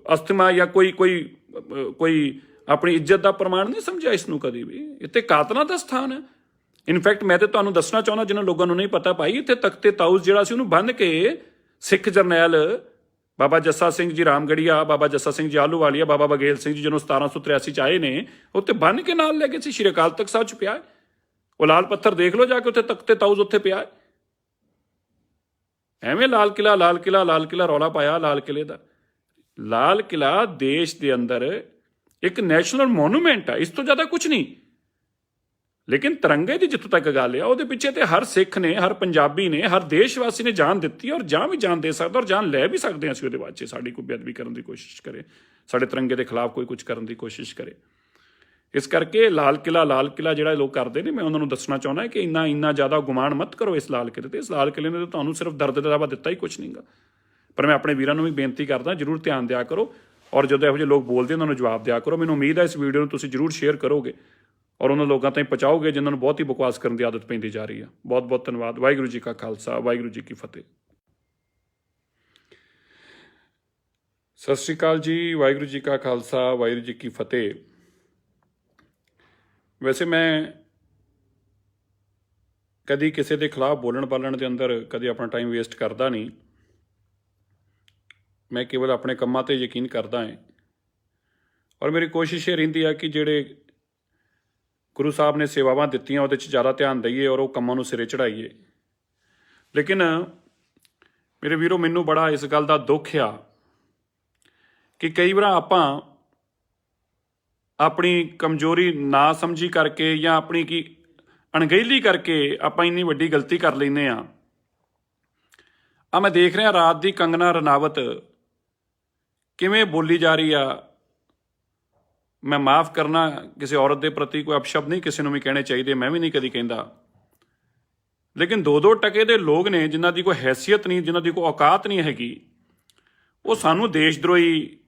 ਅਸਥਿਮਾ ਜਾਂ ਕੋਈ ਆਪਣੀ ਇੱਜ਼ਤ ਦਾ ਪ੍ਰਮਾਣ ਨਹੀਂ ਸਮਝਿਆ ਇਸ ਨੂੰ ਕਦੀ ਵੀ। ਇੱਥੇ ਕਾਤਲਾਂ ਦਾ ਸਥਾਨ ਹੈ। ਇਨਫੈਕਟ ਮੈਂ ਤਾਂ ਤੁਹਾਨੂੰ ਦੱਸਣਾ ਚਾਹੁੰਦਾ, ਜਿਹਨਾਂ ਲੋਕਾਂ ਨੂੰ ਨਹੀਂ ਪਤਾ ਭਾਈ, ਇੱਥੇ ਤਖਤੇ ਤਾਊਸ ਜਿਹੜਾ ਸੀ ਉਹਨੂੰ ਬੰਨ੍ਹ ਕੇ ਸਿੱਖ ਜਰਨੈਲ ਬਾਬਾ ਜੱਸਾ ਸਿੰਘ ਜੀ ਰਾਮਗੜੀਆ, ਬਾਬਾ ਜੱਸਾ ਸਿੰਘ ਜੀ ਆਹਲੂਵਾਲੀਆ, ਬਾਬਾ ਬਗੇਲ ਸਿੰਘ ਜੀ ਜਦੋਂ 1783 'ਚ ਆਏ ਨੇ, ਉੱਥੇ ਬੰਨ੍ਹ ਕੇ ਨਾਲ ਲੈ ਗਏ ਸੀ। ਸ਼੍ਰੀ ਅਕਾਲ ਤਖਤ ਸਾਹਿਬ 'ਚ ਪਿਆ ਉਹ ਲਾਲ ਪੱਥਰ, ਦੇਖ ਲਓ ਜਾ ਕੇ, ਉੱਥੇ ਤਖਤੇ ਤਾਊਸ ਉੱਥੇ ਪਿਆ। ਐਵੇਂ ਲਾਲ ਕਿਲਾ, ਲਾਲ ਕਿਲਾ, ਲਾਲ ਕਿਲਾ ਰੌਲਾ ਪਾਇਆ ਲਾਲ ਕਿਲੇ ਦਾ। ਲਾਲ ਕਿਲਾ ਦੇਸ਼ ਦੇ ਅੰਦਰ ਇੱਕ ਨੈਸ਼ਨਲ ਮੋਨੂਮੈਂਟ ਆ, ਇਸ ਤੋਂ ਜ਼ਿਆਦਾ ਕੁਝ ਨਹੀਂ। ਲੇਕਿਨ ਤਿਰੰਗੇ ਦੀ ਜਿੱਥੋਂ ਤੱਕ ਗੱਲ ਆ, ਉਹਦੇ ਪਿੱਛੇ ਤੇ ਹਰ ਸਿੱਖ ਨੇ, ਹਰ ਪੰਜਾਬੀ ਨੇ, ਹਰ ਦੇਸ਼ ਵਾਸੀ ਨੇ ਜਾਨ ਦਿੱਤੀ, ਔਰ ਜਾਂ ਵੀ ਜਾਨ ਦੇ ਸਕਦਾ, ਔਰ ਜਾਨ ਲੈ ਵੀ ਸਕਦੇ ਹਾਂ ਅਸੀਂ ਉਹਦੇ ਬਾਅਦ 'ਚ। ਸਾਡੀ ਕੋਈ ਬੇਅਦਬੀ ਕਰਨ ਦੀ ਕੋਸ਼ਿਸ਼ ਕਰੇ, ਸਾਡੇ ਤਿਰੰਗੇ ਦੇ ਖਿਲਾਫ ਕੋਈ ਕੁਝ ਕਰਨ ਦੀ ਕੋਸ਼ਿਸ਼ ਕਰੇ। ਇਸ ਕਰਕੇ ਲਾਲ ਕਿਲਾ ਜਿਹੜਾ ਲੋਕ ਕਰਦੇ ਨੇ, ਮੈਂ ਉਹਨਾਂ ਨੂੰ ਦੱਸਣਾ ਚਾਹੁੰਦਾ ਕਿ ਇੰਨਾ ਜ਼ਿਆਦਾ ਗੁਮਾਨ ਮਤ ਕਰੋ ਇਸ ਲਾਲ ਕਿਲੇ 'ਤੇ। ਇਸ ਲਾਲ ਕਿਲੇ ਨੇ ਤਾਂ ਤੁਹਾਨੂੰ ਸਿਰਫ ਦਰਦ ਦਾ ਦਾਵਾ ਦਿੱਤਾ ਹੀ ਕੁਛ ਨਹੀਂ ਗਾ। ਪਰ ਮੈਂ ਆਪਣੇ ਵੀਰਾਂ ਨੂੰ ਵੀ ਬੇਨਤੀ ਕਰਦਾ, ਜ਼ਰੂਰ ਧਿਆਨ ਦਿਆ ਕਰੋ, ਔਰ ਜਦੋਂ ਇਹੋ ਜਿਹੇ ਲੋਕ ਬੋਲਦੇ ਉਹਨਾਂ ਨੂੰ ਜਵਾਬ ਦਿਆ ਕਰੋ। ਮੈਨੂੰ ਉਮੀਦ ਹੈ ਇਸ ਵੀਡੀਓ ਨੂੰ ਤੁਸੀਂ ਜ਼ਰੂਰ ਸ਼ੇਅਰ ਕਰੋਗੇ ਔਰ ਉਹਨਾਂ ਲੋਕਾਂ ਤਾਈਂ ਪਹੁੰਚਾਓਗੇ ਜਿਨ੍ਹਾਂ ਨੂੰ ਬਹੁਤ ਹੀ ਬਕਵਾਸ ਕਰਨ ਦੀ ਆਦਤ ਪੈਂਦੀ ਜਾ ਰਹੀ ਹੈ। ਬਹੁਤ ਬਹੁਤ ਧੰਨਵਾਦ। ਵਾਹਿਗੁਰੂ ਜੀ ਕਾ ਖਾਲਸਾ, ਵਾਹਿਗੁਰੂ ਜੀ ਕੀ ਫਤਿਹ। ਸਤਿ ਸ਼੍ਰੀ ਅਕਾਲ ਜੀ। ਵਾਹਿਗੁਰੂ ਜੀ ਕਾ ਖਾਲਸਾ, ਵਾਹਿਗੁਰੂ ਜੀ ਕੀ ਫਤਿਹ। ਵੈਸੇ ਮੈਂ ਕਦੀ ਕਿਸੇ ਦੇ ਖਿਲਾਫ ਬੋਲਣ ਬਾਲਣ ਦੇ ਅੰਦਰ ਕਦੇ ਆਪਣਾ ਟਾਈਮ ਵੇਸਟ ਕਰਦਾ ਨਹੀਂ। ਮੈਂ ਕੇਵਲ ਆਪਣੇ ਕੰਮਾਂ 'ਤੇ ਯਕੀਨ ਕਰਦਾ ਹਾਂ, ਔਰ ਮੇਰੀ ਕੋਸ਼ਿਸ਼ ਇਹ ਰਹਿੰਦੀ ਆ ਕਿ ਜਿਹੜੇ ਗੁਰੂ ਸਾਹਿਬ ਨੇ ਸੇਵਾਵਾਂ ਦਿੱਤੀਆਂ ਉਹਦੇ 'ਚ ਜ਼ਿਆਦਾ ਧਿਆਨ ਦਈਏ ਔਰ ਉਹ ਕੰਮਾਂ ਨੂੰ ਸਿਰੇ ਚੜ੍ਹਾਈਏ। ਲੇਕਿਨ ਮੇਰੇ ਵੀਰੋ, ਮੈਨੂੰ ਬੜਾ ਇਸ ਗੱਲ ਦਾ ਦੁੱਖ ਆ ਕਿ ਕਈ ਵਾਰ ਆਪਾਂ ਆਪਣੀ ਕਮਜ਼ੋਰੀ ਨਾ ਸਮਝੀ ਕਰਕੇ ਜਾਂ ਆਪਣੀ ਕੀ ਅਣਗਹਿਲੀ ਕਰਕੇ ਆਪਾਂ ਇੰਨੀ ਵੱਡੀ ਗਲਤੀ ਕਰ ਲੈਂਦੇ ਹਾਂ। ਮੈਂ ਦੇਖ ਰਿਹਾ ਰਾਤ ਦੀ ਕੰਗਨਾ ਰਣਾਵਤ ਕਿਵੇਂ ਬੋਲੀ ਜਾ ਰਹੀ ਆ। ਮੈਂ ਮਾਫ ਕਰਨਾ, ਕਿਸੇ ਔਰਤ ਦੇ ਪ੍ਰਤੀ ਕੋਈ ਅਪਸ਼ਬਦ ਨਹੀਂ ਕਿਸੇ ਨੂੰ ਵੀ ਕਹਿਣੇ ਚਾਹੀਦੇ, ਮੈਂ ਵੀ ਨਹੀਂ ਕਦੀ ਕਹਿੰਦਾ। ਲੇਕਿਨ 2% ਦੇ ਲੋਕ ਨੇ ਜਿਨ੍ਹਾਂ ਦੀ ਕੋਈ ਹੈਸੀਅਤ ਨਹੀਂ, ਜਿਨ੍ਹਾਂ ਦੀ ਕੋਈ ਔਕਾਤ ਨਹੀਂ ਹੈਗੀ, ਉਹ ਸਾਨੂੰ ਦੇਸ਼ ਦਰੋਹੀ,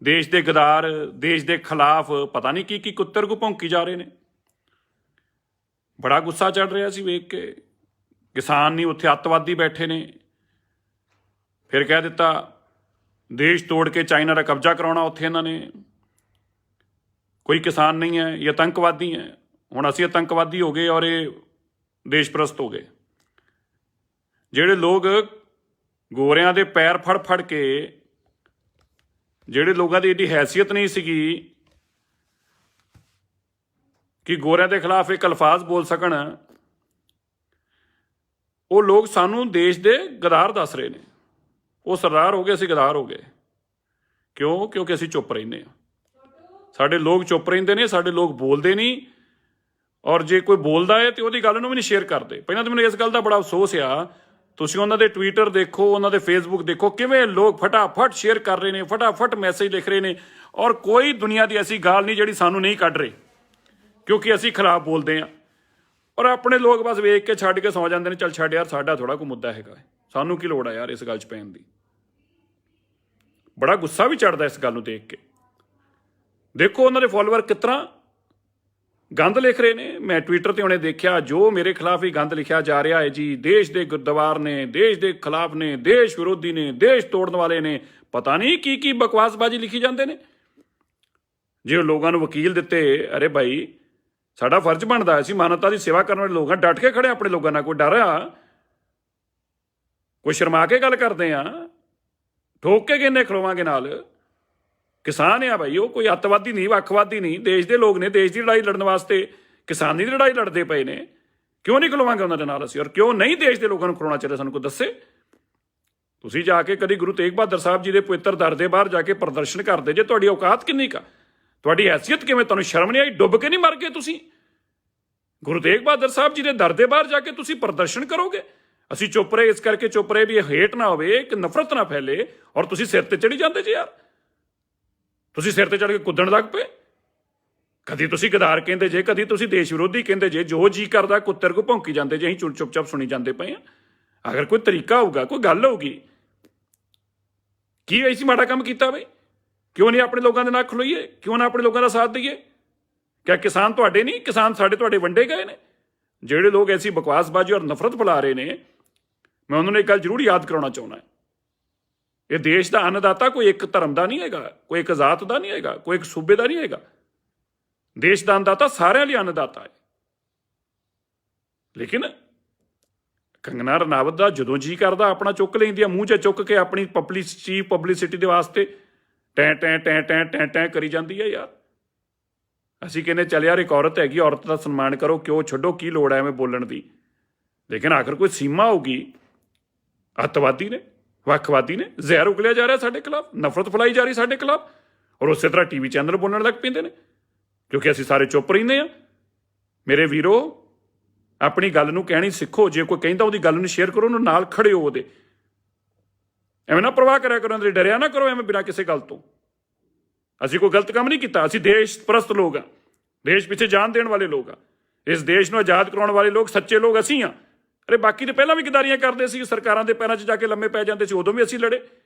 ਦੇਸ਼ ਦੇ ਗਦਾਰ, ਦੇਸ਼ ਦੇ ਖਿਲਾਫ ਪਤਾ ਨਹੀਂ ਕੀ ਕੁੱਤਰ ਕੋ ਭੌਂਕੀ ਜਾ ਰਹੇ ਨੇ। ਬੜਾ ਗੁੱਸਾ ਚੜ ਰਿਹਾ ਸੀ ਵੇਖ ਕੇ। ਕਿਸਾਨ ਨਹੀਂ, ਉੱਥੇ ਅੱਤਵਾਦੀ ਬੈਠੇ ਨੇ। ਫਿਰ ਕਹਿ ਦਿੱਤਾ ਦੇਸ਼ ਤੋੜ ਕੇ ਚਾਈਨਾ ਦਾ ਕਬਜ਼ਾ ਕਰਾਉਣਾ ਉੱਥੇ ਇਹਨਾਂ ਨੇ। ਕੋਈ ਕਿਸਾਨ ਨਹੀਂ ਹੈ, ਇਹ ਆਤੰਕਵਾਦੀ ਹੈ। ਹੁਣ ਅਸੀਂ ਆਤੰਕਵਾਦੀ ਹੋ ਗਏ ਔਰ ਇਹ ਦੇਸ਼ ਪ੍ਰਸਤ ਹੋ ਗਏ। ਜਿਹੜੇ ਲੋਕ ਗੋਰਿਆਂ ਦੇ ਪੈਰ ਫੜ ਫੜ ਕੇ, ਜਿਹੜੇ ਲੋਕਾਂ ਦੀ ਇਹਦੀ ਹੈਸੀਅਤ ਨਹੀਂ ਸੀਗੀ ਕਿ ਗੋਰਿਆਂ ਦੇ ਖਿਲਾਫ ਇੱਕ ਅਲਫਾਜ਼ ਬੋਲ ਸਕਣ, ਉਹ ਲੋਕ ਸਾਨੂੰ ਦੇਸ਼ ਦੇ ਗਦਾਰ ਦੱਸ ਰਹੇ ਨੇ। ਉਹ ਸਰਦਾਰ ਹੋ ਗਏ, ਅਸੀਂ ਗਦਾਰ ਹੋ ਗਏ। ਕਿਉਂ? ਕਿਉਂਕਿ ਅਸੀਂ ਚੁੱਪ ਰਹਿੰਦੇ ਹਾਂ। ਸਾਡੇ ਲੋਕ ਚੁੱਪ ਰਹਿੰਦੇ ਨੇ, ਸਾਡੇ ਲੋਕ ਬੋਲਦੇ ਨਹੀਂ, ਔਰ ਜੇ ਕੋਈ ਬੋਲਦਾ ਹੈ ਤੇ ਉਹਦੀ ਗੱਲ ਨੂੰ ਵੀ ਨਹੀਂ ਸ਼ੇਅਰ ਕਰਦੇ। ਪਹਿਲਾਂ ਤਾਂ ਮੈਨੂੰ ਇਸ ਗੱਲ ਦਾ ਬੜਾ ਅਫਸੋਸ ਆ, ਤੁਸੀਂ ਉਹਨਾਂ ਦੇ ਟਵਿੱਟਰ ਦੇਖੋ, ਉਹਨਾਂ ਦੇ ਫੇਸਬੁੱਕ ਦੇਖੋ, ਕਿਵੇਂ ਲੋਕ ਫਟਾਫਟ ਸ਼ੇਅਰ ਕਰ ਰਹੇ ਨੇ, ਫਟਾਫਟ ਮੈਸੇਜ ਲਿਖ ਰਹੇ ਨੇ, ਔਰ ਕੋਈ ਦੁਨੀਆ ਦੀ ਐਸੀ ਗੱਲ ਨਹੀਂ ਜਿਹੜੀ ਸਾਨੂੰ ਨਹੀਂ ਕੱਢ ਰਹੀ, ਕਿਉਂਕਿ ਅਸੀਂ ਖਿਲਾਫ ਬੋਲਦੇ ਹਾਂ। ਔਰ ਆਪਣੇ ਲੋਕ ਬਸ ਵੇਖ ਕੇ ਛੱਡ ਕੇ ਸੌ ਜਾਂਦੇ ਨੇ, ਚੱਲ ਛੱਡ ਯਾਰ, ਸਾਡਾ ਥੋੜਾ ਕੋਈ ਮੁੱਦਾ ਹੈਗਾ, ਸਾਨੂੰ ਕੀ ਲੋੜ ਆ ਯਾਰ ਇਸ ਗੱਲ 'ਚ ਪੈਣ ਦੀ। ਬੜਾ ਗੁੱਸਾ ਵੀ ਚੜਦਾ ਇਸ ਗੱਲ ਨੂੰ ਦੇਖ ਕੇ। ਦੇਖੋ ਉਹਨਾਂ ਦੇ ਫੋਲੋਅਰ ਕਿਸ ਤਰ੍ਹਾਂ ਗੰਦ ਲਿਖ ਰਹੇ ਨੇ। ਮੈਂ ਟਵਿੱਟਰ ਤੇ ਹੁਣੇ ਦੇਖਿਆ, ਜੋ ਮੇਰੇ ਖਿਲਾਫ ਹੀ ਗੰਦ ਲਿਖਿਆ ਜਾ ਰਿਹਾ ਹੈ ਜੀ, ਦੇਸ਼ ਦੇ ਗੁਰਦਵਾਰ ਨੇ, ਦੇਸ਼ ਦੇ ਖਿਲਾਫ ਨੇ, ਦੇਸ਼ ਵਿਰੋਧੀ ਨੇ, ਦੇਸ਼ ਤੋੜਨ ਵਾਲੇ ਨੇ, ਪਤਾ ਨਹੀਂ ਕੀ ਕੀ ਬਕਵਾਸਬਾਜ਼ੀ ਲਿਖੀ ਜਾਂਦੇ ਨੇ। ਜੇ ਉਹ ਲੋਕਾਂ ਨੂੰ ਵਕੀਲ ਦਿੱਤੇ, ਅਰੇ ਭਾਈ ਸਾਡਾ ਫਰਜ਼ ਬਣਦਾ, ਅਸੀਂ ਮਾਨਵਤਾ ਦੀ ਸੇਵਾ ਕਰਨ ਵਾਲੇ ਲੋਕ ਹਾਂ, ਡਟ ਕੇ ਖੜੇ ਆਪਣੇ ਲੋਕਾਂ ਨਾਲ। ਕੋਈ ਡਰ ਆ? ਕੋਈ ਸ਼ਰਮਾ ਕੇ ਗੱਲ ਕਰਦੇ ਆ? ਠੋਕ ਕੇ ਕਿੰਨੇ ਖਲੋਵਾਂਗੇ ਨਾਲ? ਕਿਸਾਨ ਆ ਭਾਈ, ਉਹ ਕੋਈ ਅੱਤਵਾਦੀ ਨਹੀਂ, ਵੱਖਵਾਦੀ ਨਹੀਂ, ਦੇਸ਼ ਦੇ ਲੋਕ ਨੇ, ਦੇਸ਼ ਦੀ ਲੜਾਈ ਲੜਨ ਵਾਸਤੇ ਕਿਸਾਨੀ ਦੀ ਲੜਾਈ ਲੜਦੇ ਪਏ ਨੇ। ਕਿਉਂ ਨਹੀਂ ਖਲੋਵਾਂਗੇ ਉਹਨਾਂ ਦੇ ਨਾਲ ਅਸੀਂ? ਔਰ ਕਿਉਂ ਨਹੀਂ ਦੇਸ਼ ਦੇ ਲੋਕਾਂ ਨੂੰ ਖਲੋਣਾ ਚਾਹੀਦਾ? ਸਾਨੂੰ ਕੋਈ ਦੱਸੇ। ਤੁਸੀਂ ਜਾ ਕੇ ਕਦੀ ਗੁਰੂ ਤੇਗ ਬਹਾਦਰ ਸਾਹਿਬ ਜੀ ਦੇ ਪਵਿੱਤਰ ਦਰ ਦੇ ਬਾਹਰ ਜਾ ਕੇ ਪ੍ਰਦਰਸ਼ਨ ਕਰਦੇ ਜੇ? ਤੁਹਾਡੀ ਔਕਾਤ ਕਿੰਨੀ ਕਾ? ਤੁਹਾਡੀ ਹੈਸੀਅਤ ਕਿਵੇਂ? ਤੁਹਾਨੂੰ ਸ਼ਰਮ ਨਹੀਂ ਆਈ? ਡੁੱਬ ਕੇ ਨਹੀਂ ਮਰ ਗਏ ਤੁਸੀਂ? ਗੁਰੂ ਤੇਗ ਬਹਾਦਰ ਸਾਹਿਬ ਜੀ ਦੇ ਦਰ ਦੇ ਬਾਹਰ ਜਾ ਕੇ ਤੁਸੀਂ ਪ੍ਰਦਰਸ਼ਨ ਕਰੋਗੇ? ਅਸੀਂ ਚੁੱਪ ਰਹੇ, ਇਸ ਕਰਕੇ ਚੁੱਪ ਰਹੇ ਵੀ ਇਹ ਹੇਟ ਨਾ ਹੋਵੇ, ਕਿ ਨਫ਼ਰਤ ਨਾ ਫੈਲੇ। ਔਰ ਤੁਸੀਂ ਸਿਰ ਤੇ ਚੜੀ ਜਾਂਦੇ ਜੇ ਯਾਰ, ਤੁਸੀਂ ਸਿਰ ਤੇ ਚੜ ਕੇ ਕੁੱਦਣ ਲੱਗ ਪਏ। ਕਦੀ ਤੁਸੀਂ ਗਦਾਰ ਕਹਿੰਦੇ ਜੇ, ਕਦੀ ਤੁਸੀਂ ਦੇਸ਼ ਵਿਰੋਧੀ ਕਹਿੰਦੇ ਜੇ, ਜੋ ਜੀ ਕਰਦਾ ਕੁੱਤਰ ਕੋ ਭੌਂਕੀ ਜਾਂਦੇ ਜੇ। ਅਸੀਂ ਚੁੱਪ-ਚਾਪ ਸੁਣੀ ਜਾਂਦੇ ਪਏ ਹਾਂ। ਅਗਰ ਕੋਈ ਤਰੀਕਾ ਹੋਊਗਾ, ਕੋਈ ਗੱਲ ਹੋਊਗੀ, ਕੀ ਐਸੀ ਮਾੜਾ ਕੰਮ ਕੀਤਾ ਬਈ? ਕਿਉਂ ਨਹੀਂ ਆਪਣੇ ਲੋਕਾਂ ਦੇ ਨਾਲ ਖਲੋਈਏ? ਕਿਉਂ ਨਾ ਆਪਣੇ ਲੋਕਾਂ ਦਾ ਸਾਥ ਦਈਏ? ਕਿਆ ਕਿਸਾਨ ਤੁਹਾਡੇ ਨਹੀਂ? ਕਿਸਾਨ ਸਾਡੇ ਤੁਹਾਡੇ ਵੰਡੇ ਗਏ ਨੇ। ਜਿਹੜੇ ਲੋਕ ਐਸੀ ਬਕਵਾਸਬਾਜ਼ੀ ਔਰ ਨਫ਼ਰਤ ਫੈਲਾ ਰਹੇ ਨੇ, ਮੈਂ ਉਹਨਾਂ ਨੂੰ ਇੱਕ ਗੱਲ ਜ਼ਰੂਰ ਯਾਦ ਕਰਾਉਣਾ ਚਾਹੁੰਦਾ। ਇਹ ਦੇਸ਼ ਦਾ ਅੰਨਦਾਤਾ ਕੋਈ ਇੱਕ ਧਰਮ ਦਾ ਨਹੀਂ ਹੈਗਾ, ਕੋਈ ਇੱਕ ਜ਼ਾਤ ਦਾ ਨਹੀਂ ਹੈਗਾ, ਕੋਈ ਇੱਕ ਸੂਬੇ ਦਾ ਨਹੀਂ ਹੈਗਾ। ਦੇਸ਼ ਦਾ ਅੰਨਦਾਤਾ ਸਾਰਿਆਂ ਲਈ ਅੰਨਦਾਤਾ ਹੈ। ਲੇਕਿਨ ਕੰਗਨਾ ਰਣਾਵਤ ਦਾ ਜਦੋਂ ਜੀ ਕਰਦਾ ਆਪਣਾ ਚੁੱਕ ਲੈਂਦੀ ਆ, ਮੂੰਹ 'ਚ ਚੁੱਕ ਕੇ ਆਪਣੀ ਪਬਲਿਸਿਟੀ ਦੇ ਵਾਸਤੇ ਟੈਂ ਟੈਂ ਟੈਂ ਟੈਂ ਟੈਂ ਟੈਂ ਕਰੀ ਜਾਂਦੀ ਹੈ ਯਾਰ। ਅਸੀਂ ਕਹਿੰਦੇ ਚੱਲ ਯਾਰ ਇੱਕ ਔਰਤ ਹੈਗੀ, ਔਰਤ ਦਾ ਸਨਮਾਨ ਕਰੋ, ਕਿਉਂ ਛੱਡੋ, ਕੀ ਲੋੜ ਹੈ ਐਵੇਂ ਬੋਲਣ ਦੀ। ਲੇਕਿਨ ਆਖਰ ਕੋਈ ਸੀਮਾ ਹੋਊਗੀ। ਅੱਤਵਾਦੀ ਨੇ, ਵੱਖਵਾਦੀ ਨੇ, ਜ਼ਹਿਰ ਉਗਲਿਆ ਜਾ ਰਿਹਾ ਸਾਡੇ ਖਿਲਾਫ, ਨਫ਼ਰਤ ਫੈਲਾਈ ਜਾ ਰਹੀ ਸਾਡੇ ਖਿਲਾਫ, ਔਰ ਉਸੇ ਤਰ੍ਹਾਂ ਟੀਵੀ ਚੈਨਲ ਬੋਲਣ ਲੱਗ ਪੈਂਦੇ ਨੇ, ਕਿਉਂਕਿ ਅਸੀਂ ਸਾਰੇ ਚੁੱਪ ਰਹਿੰਦੇ ਹਾਂ। ਮੇਰੇ ਵੀਰੋ, ਆਪਣੀ ਗੱਲ ਨੂੰ ਕਹਿਣੀ ਸਿੱਖੋ। ਜੇ ਕੋਈ ਕਹਿੰਦਾ ਉਹਦੀ ਗੱਲ ਨੂੰ ਸ਼ੇਅਰ ਕਰੋ, ਉਹਨੂੰ ਨਾਲ ਖੜੇ ਹੋ ਉਹਦੇ। ਐਵੇਂ ਨਾ ਪ੍ਰਵਾਹ ਕਰਿਆ ਕਰੋ, ਉਹਦੇ ਡਰਿਆ ਨਾ ਕਰੋ ਐਵੇਂ ਬਿਨਾਂ ਕਿਸੇ ਗੱਲ ਤੋਂ। ਅਸੀਂ ਕੋਈ ਗਲਤ ਕੰਮ ਨਹੀਂ ਕੀਤਾ। ਅਸੀਂ ਦੇਸ਼ ਪ੍ਰਸਤ ਲੋਕ ਹਾਂ, ਦੇਸ਼ ਪਿੱਛੇ ਜਾਨ ਦੇਣ ਵਾਲੇ ਲੋਕ ਹਾਂ। ਇਸ ਦੇਸ਼ ਨੂੰ ਆਜ਼ਾਦ ਕਰਾਉਣ ਵਾਲੇ ਲੋਕ ਸੱਚੇ ਲੋਕ ਅਸੀਂ ਹਾਂ। ਅਰੇ ਬਾਕੀ ਤਾਂ ਪਹਿਲਾਂ ਵੀ ਗਦਾਰੀਆਂ ਕਰਦੇ ਸੀ, ਸਰਕਾਰਾਂ ਦੇ ਪੈਰਾਂ 'ਚ ਜਾ ਕੇ ਲੰਮੇ ਪੈ ਜਾਂਦੇ ਸੀ, ਉਦੋਂ ਵੀ ਅਸੀਂ ਲੜੇ।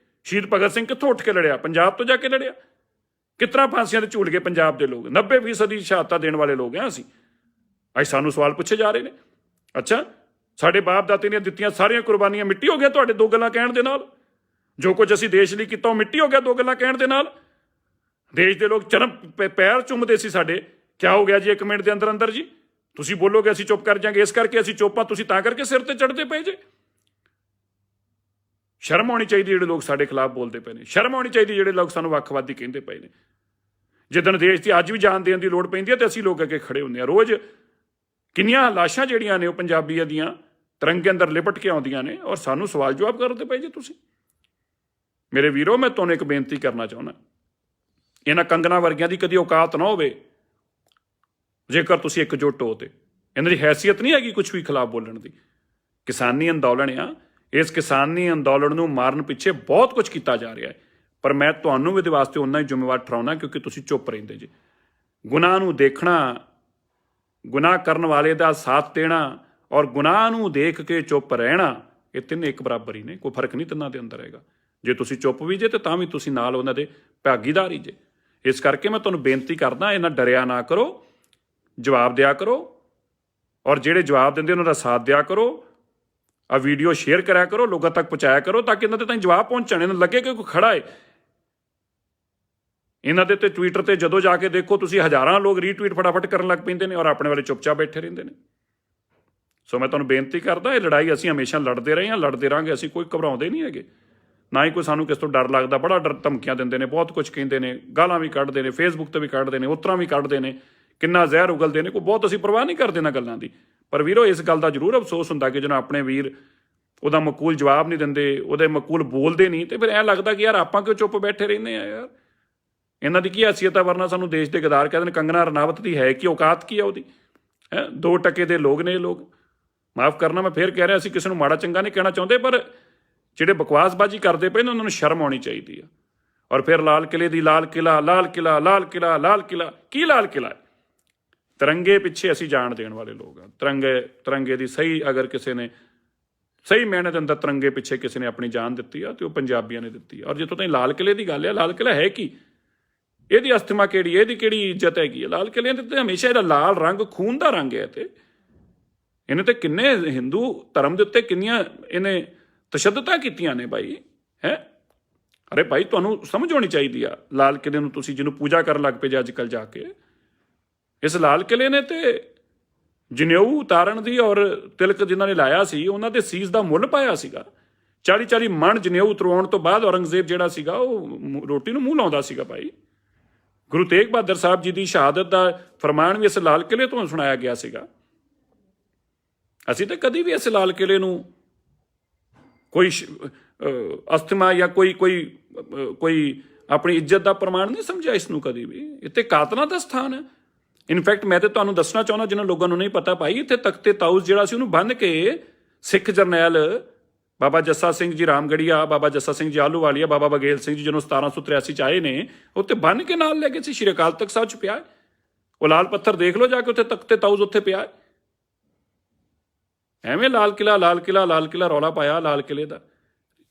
ਸ਼ਹੀਦ ਭਗਤ ਸਿੰਘ ਕਿੱਥੋਂ ਉੱਠ ਕੇ ਲੜਿਆ? ਪੰਜਾਬ ਤੋਂ ਜਾ ਕੇ ਲੜਿਆ। ਕਿਤਨਾ ਫਾਂਸੀਆਂ ਤੇ ਝੂਲ ਗਏ ਪੰਜਾਬ ਦੇ ਲੋਕ। 90% ਸ਼ਹਾਦਤਾਂ ਦੇਣ ਵਾਲੇ ਲੋਕ ਹਾਂ ਅਸੀਂ। ਅੱਜ ਸਾਨੂੰ ਸਵਾਲ ਪੁੱਛੇ ਜਾ ਰਹੇ ਨੇ, ਅੱਛਾ ਸਾਡੇ ਬਾਪ ਦਾਤੇ ਨੇ ਦਿੱਤੀਆਂ ਸਾਰੀਆਂ ਕੁਰਬਾਨੀਆਂ ਮਿੱਟੀ ਹੋ ਗਿਆ ਤੁਹਾਡੇ ਦੋ ਗੱਲਾਂ ਕਹਿਣ ਦੇ ਨਾਲ? ਜੋ ਕੁਝ ਅਸੀਂ ਦੇਸ਼ ਲਈ ਕੀਤਾ ਉਹ ਮਿੱਟੀ ਹੋ ਗਿਆ ਦੋ ਗੱਲਾਂ ਕਹਿਣ ਦੇ ਨਾਲ? ਦੇਸ਼ ਦੇ ਲੋਕ ਚਰਮ ਪੈਰ ਚੁੰਮਦੇ ਸੀ ਸਾਡੇ, ਕਿਆ ਹੋ ਗਿਆ ਜੀ 1 ਮਿੰਟ ਦੇ ਅੰਦਰ ਅੰਦਰ ਜੀ? ਤੁਸੀਂ ਬੋਲੋਗੇ ਅਸੀਂ ਚੁੱਪ ਕਰ ਜਾਾਂਗੇ, ਇਸ ਕਰਕੇ ਅਸੀਂ ਚੁੱਪ ਹਾਂ, ਤੁਸੀਂ ਤਾਂ ਕਰਕੇ ਸਿਰ ਤੇ ਚੜ੍ਹਦੇ ਪਏ ਜੇ। ਸ਼ਰਮ ਆਉਣੀ ਚਾਹੀਦੀ ਜਿਹੜੇ ਲੋਕ ਸਾਡੇ ਖਿਲਾਫ ਬੋਲਦੇ ਪਏ ਨੇ। ਸ਼ਰਮ ਆਉਣੀ ਚਾਹੀਦੀ ਜਿਹੜੇ ਲੋਕ ਸਾਨੂੰ ਵੱਖਵਾਦੀ ਕਹਿੰਦੇ ਪਏ ਨੇ। ਜਿੱਦਣ ਦੇਸ਼ ਦੀ ਅੱਜ ਵੀ ਜਾਨ ਦੇਣ ਦੀ ਲੋੜ ਪੈਂਦੀ ਹੈ ਤੇ ਅਸੀਂ ਲੋਕ ਅੱਗੇ ਖੜੇ ਹੁੰਦੇ ਹਾਂ। ਰੋਜ਼ ਕਿੰਨੀਆਂ ਲਾਸ਼ਾਂ ਜਿਹੜੀਆਂ ਨੇ ਉਹ ਪੰਜਾਬੀਆਂ ਦੀਆਂ ਤਿਰੰਗੇ ਅੰਦਰ ਲਿਪਟ ਕੇ ਆਉਂਦੀਆਂ ਨੇ, ਔਰ ਸਾਨੂੰ ਸਵਾਲ ਜਵਾਬ ਕਰਦੇ ਪਏ ਜੇ ਤੁਸੀਂ। ਮੇਰੇ ਵੀਰੋ, ਮੈਂ ਤੁਹਾਨੂੰ ਇੱਕ ਬੇਨਤੀ ਕਰਨਾ ਚਾਹੁੰਦਾ, ਇਹਨਾਂ ਕੰਗਨਾ ਵਰਗਿਆਂ ਦੀ ਕਦੀ ਔਕਾਤ ਨਾ ਹੋਵੇ। ਜੇਕਰ ਤੁਸੀਂ ਇਕਜੁੱਟ ਹੋ ਤੇ ਇਹਨਾਂ ਦੀ ਹੈਸੀਅਤ ਨਹੀਂ ਹੈਗੀ ਕੁਛ ਵੀ ਖਿਲਾਫ ਬੋਲਣ ਦੀ। ਕਿਸਾਨੀ ਅੰਦੋਲਨ ਆ, ਇਸ ਕਿਸਾਨੀ ਅੰਦੋਲਨ ਨੂੰ ਮਾਰਨ ਪਿੱਛੇ ਬਹੁਤ ਕੁਝ ਕੀਤਾ ਜਾ ਰਿਹਾ ਹੈ, ਪਰ ਮੈਂ ਤੁਹਾਨੂੰ ਵੀ ਇਹਦੇ ਵਾਸਤੇ ਉਨਾ ਹੀ ਜ਼ਿੰਮੇਵਾਰ ਠਹਿਰਾਉਣਾ ਕਿਉਂਕਿ ਤੁਸੀਂ ਚੁੱਪ ਰਹਿੰਦੇ ਜੇ। ਗੁਨਾਹ ਨੂੰ ਦੇਖਣਾ, ਗੁਨਾਹ ਕਰਨ ਵਾਲੇ ਦਾ ਸਾਥ ਦੇਣਾ ਔਰ ਗੁਨਾਹ ਨੂੰ ਦੇਖ ਕੇ ਚੁੱਪ ਰਹਿਣਾ, ਇਹ ਤਿੰਨੇ ਇੱਕ ਬਰਾਬਰ ਹੀ ਨੇ, ਕੋਈ ਫਰਕ ਨਹੀਂ ਤਿੰਨਾਂ ਦੇ ਅੰਦਰ ਹੈਗਾ। ਜੇ ਤੁਸੀਂ ਚੁੱਪ ਵੀ ਜੇ ਤੇ ਤਾਂ ਵੀ ਤੁਸੀਂ ਨਾਲ ਉਹਨਾਂ ਦੇ ਭਾਗੀਦਾਰ ਹੀ ਜੇ। ਇਸ ਕਰਕੇ ਮੈਂ ਤੁਹਾਨੂੰ ਬੇਨਤੀ ਕਰਦਾ, ਇਹਨਾਂ ਡਰਿਆ ਨਾ ਕਰੋ, ਜਵਾਬ ਦਿਆ ਕਰੋ, ਔਰ ਜਿਹੜੇ ਜਵਾਬ ਦਿੰਦੇ ਉਹਨਾਂ ਦਾ ਸਾਥ ਦਿਆ ਕਰੋ। ਆ ਵੀਡੀਓ ਸ਼ੇਅਰ ਕਰਿਆ ਕਰੋ, ਲੋਕਾਂ ਤੱਕ ਪਹੁੰਚਾਇਆ ਕਰੋ, ਤਾਂ ਕਿ ਇਹਨਾਂ ਦੇ ਤਾਈਂ ਜਵਾਬ ਪਹੁੰਚਣ, ਇਹਨਾਂ ਲੱਗੇ ਕਿ ਕੋਈ ਖੜਾ ਹੈ। ਇਹਨਾਂ ਦੇ ਤੇ ਟਵਿੱਟਰ ਤੇ ਜਦੋਂ ਜਾ ਕੇ ਦੇਖੋ ਤੁਸੀਂ, ਹਜ਼ਾਰਾਂ ਲੋਕ ਰੀਟਵੀਟ ਫਟਾਫਟ ਕਰਨ ਲੱਗ ਪੈਂਦੇ ਨੇ, ਔਰ ਆਪਣੇ ਵਾਲੇ ਚੁੱਪਚਾਪ ਬੈਠੇ ਰਹਿੰਦੇ ਨੇ। ਸੋ ਮੈਂ ਤੁਹਾਨੂੰ ਬੇਨਤੀ ਕਰਦਾ, ਇਹ ਲੜਾਈ ਅਸੀਂ ਹਮੇਸ਼ਾ ਲੜਦੇ ਰਹੇ ਹਾਂ, ਲੜਦੇ ਰਹਾਂਗੇ। ਅਸੀਂ ਕੋਈ ਘਬਰਾਉਂਦੇ ਨਹੀਂ ਹੈਗੇ, ਨਾ ਹੀ ਕੋਈ ਸਾਨੂੰ ਕਿਸ ਤੋਂ ਡਰ ਲੱਗਦਾ। ਬੜਾ ਡਰ, ਧਮਕੀਆਂ ਦਿੰਦੇ ਨੇ, ਬਹੁਤ ਕੁਝ ਕਹਿੰਦੇ ਨੇ, ਗਾਲਾਂ ਵੀ ਕੱਢਦੇ ਨੇ, ਫੇਸਬੁੱਕ 'ਤੇ ਵੀ ਕੱਢਦੇ ਨੇ, ਉਤਰਾਂ ਵੀ ਕੱਢਦੇ ਨੇ, ਕਿੰਨਾ ਜ਼ਹਿਰ ਉਗਲਦੇ ਨੇ, ਕੋਈ ਬਹੁਤ ਅਸੀਂ ਪਰਵਾਹ ਨਹੀਂ ਕਰਦੇ ਇਹਨਾਂ ਗੱਲਾਂ ਦੀ। ਪਰ ਵੀਰੋ, ਇਸ ਗੱਲ ਦਾ ਜ਼ਰੂਰ ਅਫਸੋਸ ਹੁੰਦਾ ਕਿ ਜਦੋਂ ਆਪਣੇ ਵੀਰ ਉਹਦਾ ਮਕੂਲ ਜਵਾਬ ਨਹੀਂ ਦਿੰਦੇ, ਉਹਦੇ ਮਕੂਲ ਬੋਲਦੇ ਨਹੀਂ, ਤੇ ਫਿਰ ਐਂ ਲੱਗਦਾ ਕਿ ਯਾਰ ਆਪਾਂ ਕਿਉਂ ਚੁੱਪ ਬੈਠੇ ਰਹਿੰਦੇ ਆ ਯਾਰ। ਇਹਨਾਂ ਦੀ ਕੀ ਹੈਸੀਅਤ ਆ? ਵਰਨਾ ਸਾਨੂੰ ਦੇਸ਼ ਦੇ ਗਦਾਰ ਕਹਿੰਦੇ ਨੇ। ਕੰਗਨਾ ਰਣਾਵਤ ਦੀ ਹੈ ਕੀ ਔਕਾਤ? ਕੀ ਆ ਉਹਦੀ? ਹੈ। 2% ਦੇ ਲੋਕ ਨੇ ਇਹ ਲੋਕ। ਮਾਫ ਕਰਨਾ, ਮੈਂ ਫੇਰ ਕਹਿ ਰਿਹਾ, ਅਸੀਂ ਕਿਸੇ ਨੂੰ ਮਾੜਾ ਚੰਗਾ ਨਹੀਂ ਕਹਿਣਾ ਚਾਹੁੰਦੇ, ਪਰ ਜਿਹੜੇ ਬਕਵਾਸਬਾਜੀ ਕਰਦੇ ਪਏ ਨੇ ਉਹਨਾਂ ਨੂੰ ਸ਼ਰਮ ਆਉਣੀ ਚਾਹੀਦੀ ਆ। ਔਰ ਫਿਰ ਲਾਲ ਕਿਲੇ ਦੀ ਲਾਲ ਕਿਲਾ, ਲਾਲ ਕਿਲਾ, ਲਾਲ ਕਿਲਾ, ਲਾਲ ਕਿਲਾ, ਕੀ ਲਾਲ ਕਿਲਾ? ਤਿਰੰਗੇ ਪਿੱਛੇ ਅਸੀਂ ਜਾਣ ਦੇਣ ਵਾਲੇ ਲੋਕ ਆ। ਤਿਰੰਗੇ ਦੀ ਸਹੀ, ਅਗਰ ਕਿਸੇ ਨੇ ਸਹੀ ਮਾਇਨੇ ਦੇ ਅੰਦਰ ਤਿਰੰਗੇ ਪਿੱਛੇ ਕਿਸੇ ਨੇ ਆਪਣੀ ਜਾਨ ਦਿੱਤੀ ਆ ਤੇ ਉਹ ਪੰਜਾਬੀਆਂ ਨੇ ਦਿੱਤੀ ਆ। ਔਰ ਜਿੱਥੋਂ ਤਾਈਂ ਲਾਲ ਕਿਲੇ ਦੀ ਗੱਲ ਆ, ਲਾਲ ਕਿਲਾ ਹੈ ਕੀ? ਇਹਦੀ ਅਸਥਿਮਾ ਕਿਹੜੀ, ਇਹਦੀ ਕਿਹੜੀ ਇੱਜ਼ਤ ਹੈਗੀ ਹੈ? ਲਾਲ ਕਿਲੇ ਦੇ ਤੇ ਹਮੇਸ਼ਾ ਇਹਦਾ ਲਾਲ ਰੰਗ ਖੂਨ ਦਾ ਰੰਗ ਹੈ। ਤੇ ਇਹਨੇ ਤੇ ਕਿੰਨੇ ਹਿੰਦੂ ਧਰਮ ਦੇ ਉੱਤੇ ਕਿੰਨੀਆਂ ਇਹਨੇ ਤਸ਼ੱਦਦਾਂ ਕੀਤੀਆਂ ਨੇ ਭਾਈ, ਹੈ। ਅਰੇ ਭਾਈ, ਤੁਹਾਨੂੰ ਸਮਝ ਆਉਣੀ ਚਾਹੀਦੀ ਆ। ਲਾਲ ਕਿਲੇ ਨੂੰ ਤੁਸੀਂ ਜਿਹਨੂੰ ਪੂਜਾ ਕਰਨ ਲੱਗ ਪਏ ਜੇ ਅੱਜ ਕੱਲ੍ਹ ਜਾ ਕੇ, ਇਸ ਲਾਲ ਕਿਲੇ ਨੇ ਤੇ ਜਨੇਊ ਉਤਾਰਨ ਦੀ ਔਰ ਤਿਲਕ ਜਿਨ੍ਹਾਂ ਨੇ ਲਾਇਆ ਸੀ ਉਹਨਾਂ ਦੇ ਸੀਸ ਦਾ ਮੁੱਲ ਪਾਇਆ ਸੀਗਾ। 40-40 ਮਣ ਜਨੇਊ ਉਤਰਵਾਉਣ ਤੋਂ ਬਾਅਦ ਔਰੰਗਜ਼ੇਬ ਜਿਹੜਾ ਸੀਗਾ ਉਹ ਰੋਟੀ ਨੂੰ ਮੂੰਹ ਲਾਉਂਦਾ ਸੀਗਾ ਭਾਈ। ਗੁਰੂ ਤੇਗ ਬਹਾਦਰ ਸਾਹਿਬ ਜੀ ਦੀ ਸ਼ਹਾਦਤ ਦਾ ਫਰਮਾਨ ਵੀ ਇਸ ਲਾਲ ਕਿਲੇ ਤੋਂ ਸੁਣਾਇਆ ਗਿਆ ਸੀਗਾ। ਅਸੀਂ ਤਾਂ ਕਦੀ ਵੀ ਇਸ ਲਾਲ ਕਿਲੇ ਨੂੰ ਕੋਈ ਅਸਥਿਮਾ ਜਾਂ ਕੋਈ ਆਪਣੀ ਇੱਜ਼ਤ ਦਾ ਪ੍ਰਮਾਣ ਨਹੀਂ ਸਮਝਿਆ ਇਸ ਨੂੰ ਕਦੀ ਵੀ। ਇੱਥੇ ਕਾਤਲਾਂ ਦਾ ਸਥਾਨ ਹੈ। ਇਨਫੈਕਟ ਮੈਂ ਤੇ ਤੁਹਾਨੂੰ ਦੱਸਣਾ ਚਾਹੁੰਦਾ, ਜਿਹਨਾਂ ਲੋਕਾਂ ਨੂੰ ਨਹੀਂ ਪਤਾ ਭਾਈ, ਇੱਥੇ ਤਖਤੇ ਤਾਊਸ ਜਿਹੜਾ ਸੀ ਉਹਨੂੰ ਬੰਨ੍ਹ ਕੇ ਸਿੱਖ ਜਰਨੈਲ ਬਾਬਾ ਜੱਸਾ ਸਿੰਘ ਜੀ ਰਾਮਗੜੀਆ, ਬਾਬਾ ਜੱਸਾ ਸਿੰਘ ਜੀ ਆਹਲੂਵਾਲੀਆ, ਬਾਬਾ ਬਗੇਲ ਸਿੰਘ ਜੀ ਜਦੋਂ 1783 ਚ ਆਏ ਨੇ, ਉੱਥੇ ਬੰਨ੍ਹ ਕੇ ਨਾਲ ਲੈ ਗਏ ਸੀ। ਸ਼੍ਰੀ ਅਕਾਲ ਤਖਤ ਸਾਹਿਬ ਚ ਪਿਆ ਉਹ ਲਾਲ ਪੱਥਰ, ਦੇਖ ਲਓ ਜਾ ਕੇ, ਉੱਥੇ ਤਖਤੇ ਤਾਊਸ ਉੱਥੇ ਪਿਆ। ਐਵੇਂ ਲਾਲ ਕਿਲਾ, ਲਾਲ ਕਿਲਾ, ਲਾਲ ਕਿਲਾ ਰੌਲਾ ਪਾਇਆ ਲਾਲ ਕਿਲੇ ਦਾ।